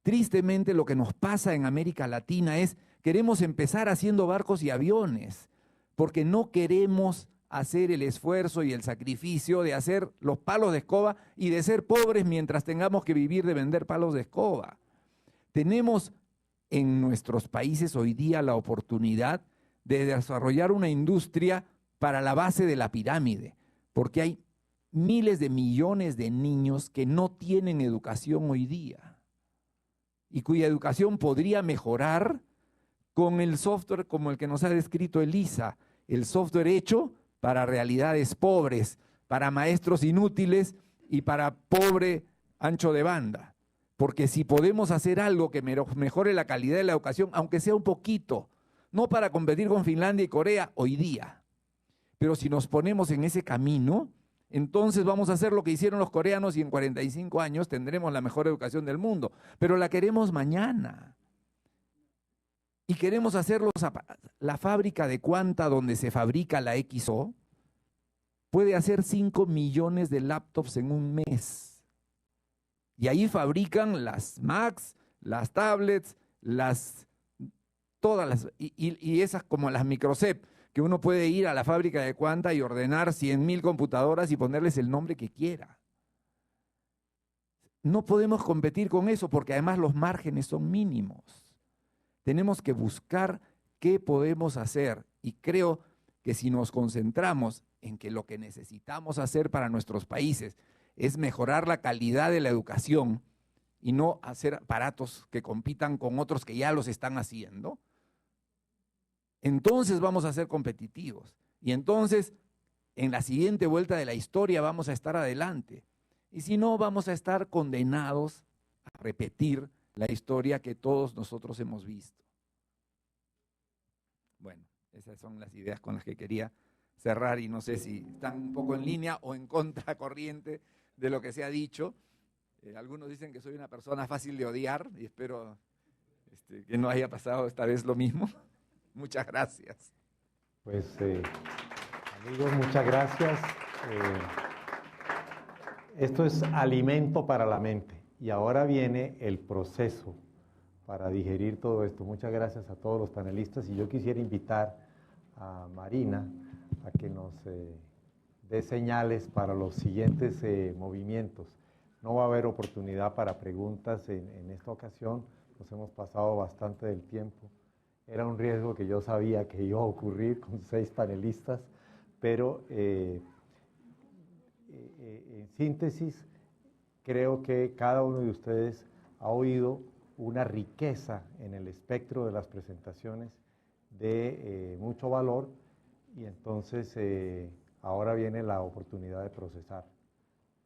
Tristemente, lo que nos pasa en América Latina es, queremos empezar haciendo barcos y aviones, porque no queremos hacer el esfuerzo y el sacrificio de hacer los palos de escoba y de ser pobres mientras tengamos que vivir de vender palos de escoba. Tenemos en nuestros países hoy día la oportunidad de desarrollar una industria para la base de la pirámide, porque hay miles de millones de niños que no tienen educación hoy día y cuya educación podría mejorar con el software como el que nos ha descrito Elisa, el software hecho para realidades pobres, para maestros inútiles y para pobre ancho de banda. Porque si podemos hacer algo que mejore la calidad de la educación, aunque sea un poquito, no para competir con Finlandia y Corea hoy día, pero si nos ponemos en ese camino, entonces vamos a hacer lo que hicieron los coreanos y en 45 años tendremos la mejor educación del mundo, pero la queremos mañana. Y queremos hacer la fábrica de Quanta donde se fabrica la XO, puede hacer 5 millones de laptops en un mes. Y ahí fabrican las Macs, las tablets, todas las, y esas como las Microcep, que uno puede ir a la fábrica de Quanta y ordenar 100,000 computadoras y ponerles el nombre que quiera. No podemos competir con eso porque además los márgenes son mínimos. Tenemos que buscar qué podemos hacer y creo que si nos concentramos en que lo que necesitamos hacer para nuestros países es mejorar la calidad de la educación y no hacer aparatos que compitan con otros que ya los están haciendo, entonces vamos a ser competitivos y entonces en la siguiente vuelta de la historia vamos a estar adelante. Y si no, vamos a estar condenados a repetir la historia que todos nosotros hemos visto. Bueno, esas son las ideas con las que quería cerrar y no sé si están un poco en línea o en contracorriente de lo que se ha dicho. Algunos dicen que soy una persona fácil de odiar y espero que no haya pasado esta vez lo mismo. Muchas gracias. Pues, amigos, muchas gracias. Esto es alimento para la mente y ahora viene el proceso para digerir todo esto. Muchas gracias a todos los panelistas y yo quisiera invitar a Marina a que nos dé señales para los siguientes movimientos. No va a haber oportunidad para preguntas en esta ocasión, nos hemos pasado bastante del tiempo. Era un riesgo que yo sabía que iba a ocurrir con 6 panelistas, pero en síntesis, creo que cada uno de ustedes ha oído una riqueza en el espectro de las presentaciones de mucho valor y entonces ahora viene la oportunidad de procesar.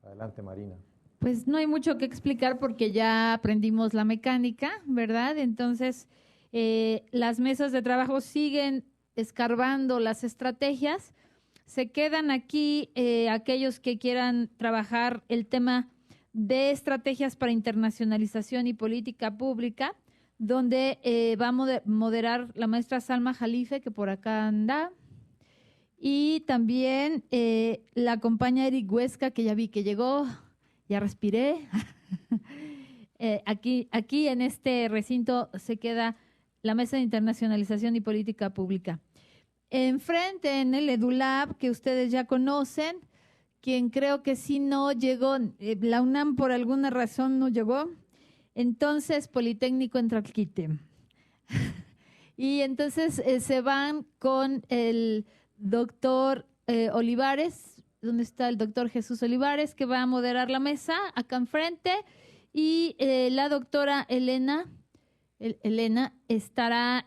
Adelante, Marina. Pues no hay mucho que explicar porque ya aprendimos la mecánica, ¿verdad? Entonces, las mesas de trabajo siguen escarbando las estrategias. Se quedan aquí aquellos que quieran trabajar el tema de estrategias para internacionalización y política pública, donde va a moderar la maestra Salma Jalife, que por acá anda, y también la acompaña Eric Huesca, que ya vi que llegó, ya respiré. Aquí en este recinto se queda la Mesa de Internacionalización y Política Pública. Enfrente, en el EduLab, que ustedes ya conocen, quien creo que sí no llegó, la UNAM por alguna razón no llegó, entonces Politécnico entra al quite. Y entonces se van con el doctor Olivares, ¿dónde está el doctor Jesús Olivares, que va a moderar la mesa acá enfrente? Y la doctora Elena estará,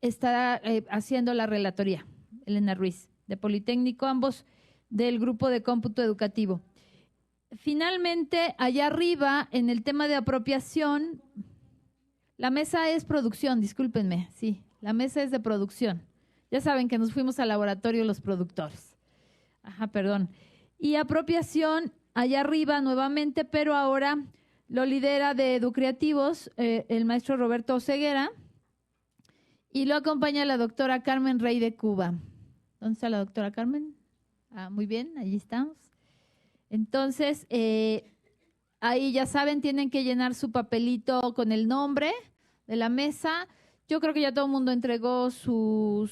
estará haciendo la relatoría, Elena Ruiz, de Politécnico, ambos del grupo de cómputo educativo. Finalmente, allá arriba, en el tema de apropiación, la mesa es producción, discúlpenme, sí, la mesa es de producción. Ya saben que nos fuimos al laboratorio los productores. Ajá, perdón. Y apropiación, allá arriba nuevamente, pero ahora lo lidera de Educreativos el maestro Roberto Oseguera y lo acompaña la doctora Carmen Rey de Cuba. ¿Dónde está la doctora Carmen? Ah, muy bien, allí estamos. Entonces, ahí ya saben, tienen que llenar su papelito con el nombre de la mesa Yo creo que ya todo el mundo entregó su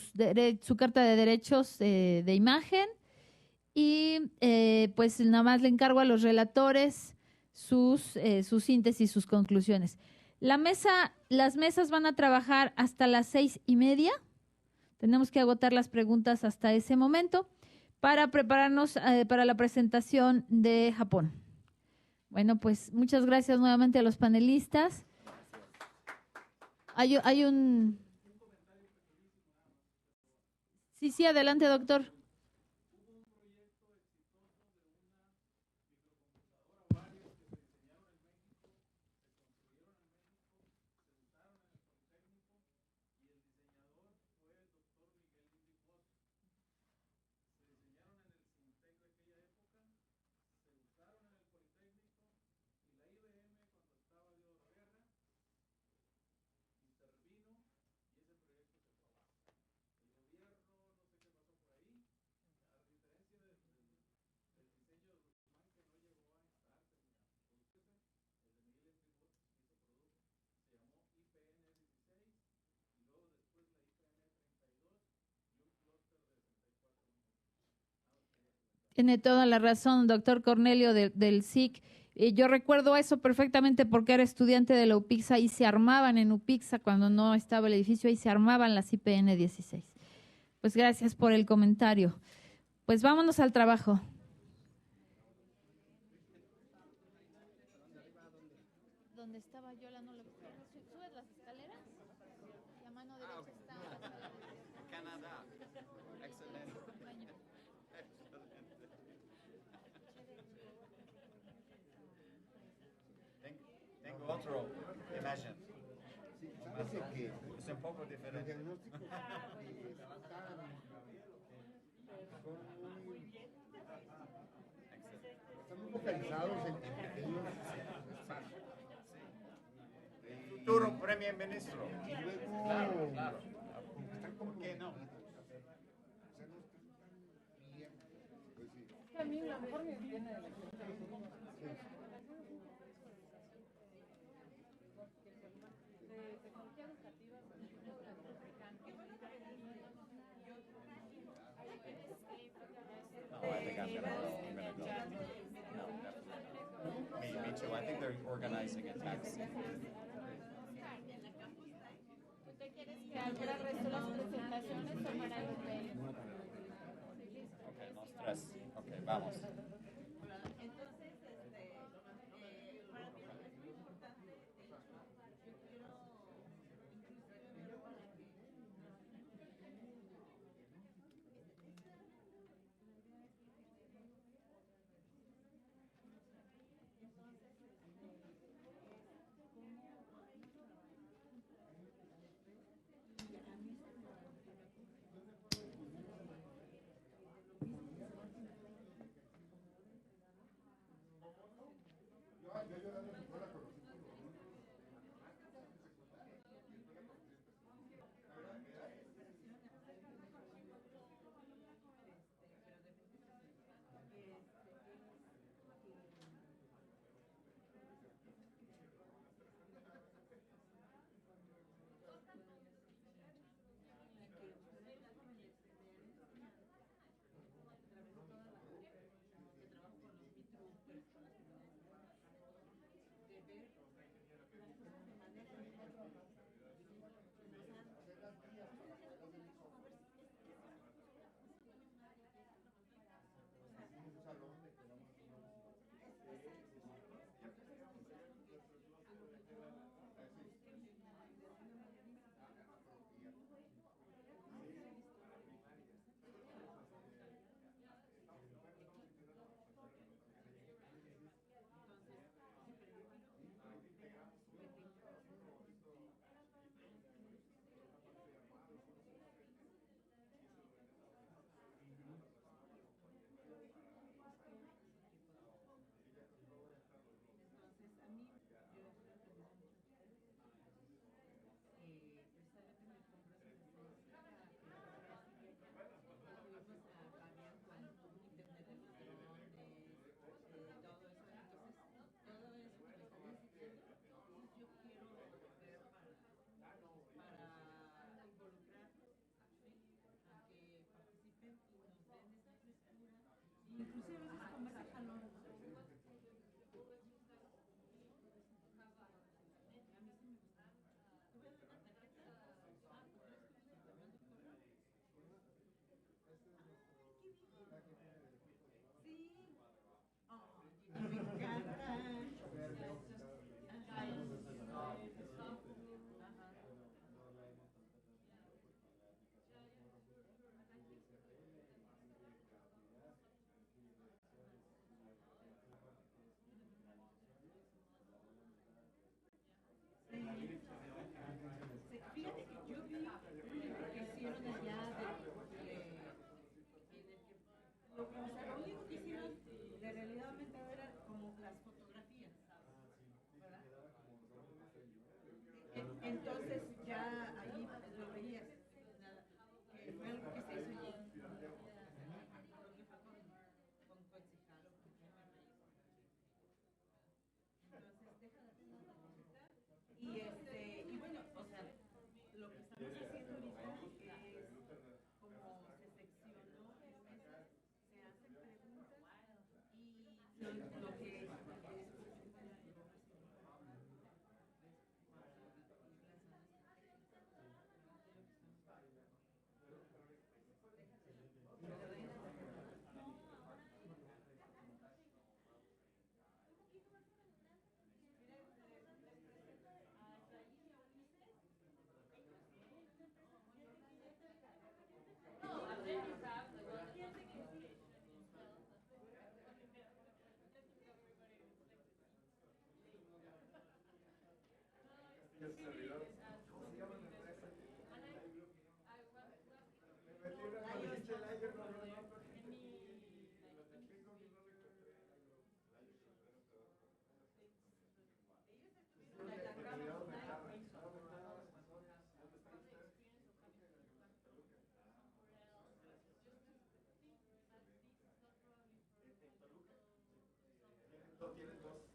carta de derechos de imagen y pues nada más le encargo a los relatores sus síntesis, sus conclusiones. Las mesas van a trabajar hasta las 6:30. Tenemos que agotar las preguntas hasta ese momento para prepararnos para la presentación de Japón. Bueno, pues muchas gracias nuevamente a los panelistas. Hay un... Sí, adelante, doctor. Tiene toda la razón, doctor Cornelio del SIC. Yo recuerdo eso perfectamente porque era estudiante de la UPIXA y se armaban en UPIXA cuando no estaba el edificio, ahí se armaban las IPN 16. Pues gracias por el comentario. Pues vámonos al trabajo. ¿Dónde estaba Yola? No lo vi. ¿Subes las escaleras? Y a mano derecha está la escalera. Canadá. Excelente. Tengo otro imagen. Es un poco diferente. Están muy focalizados en pequeños espacios. Futuro Primer Ministro. Y luego, Claro. ¿por qué no? A mí a lo mejor me viene de la Me too. I think they're organizing attacks. ¿Usted quiere que abra el resto de las presentaciones o para los de... Okay, los tres. Okay, vamos. Fíjate que yo vi que hicieron allá lo único que hicieron de realidad aumentada era como las fotografías, ¿verdad? Entonces ya ahí lo veías, que fue algo que se hizo allí. Creo que fue con concejal o con quien me reí. Entonces deja de hacer una cosita. Y bueno, o sea, lo que estamos haciendo ahorita es como se seccionó en mesas, se hacen preguntas y lo que Tiene dos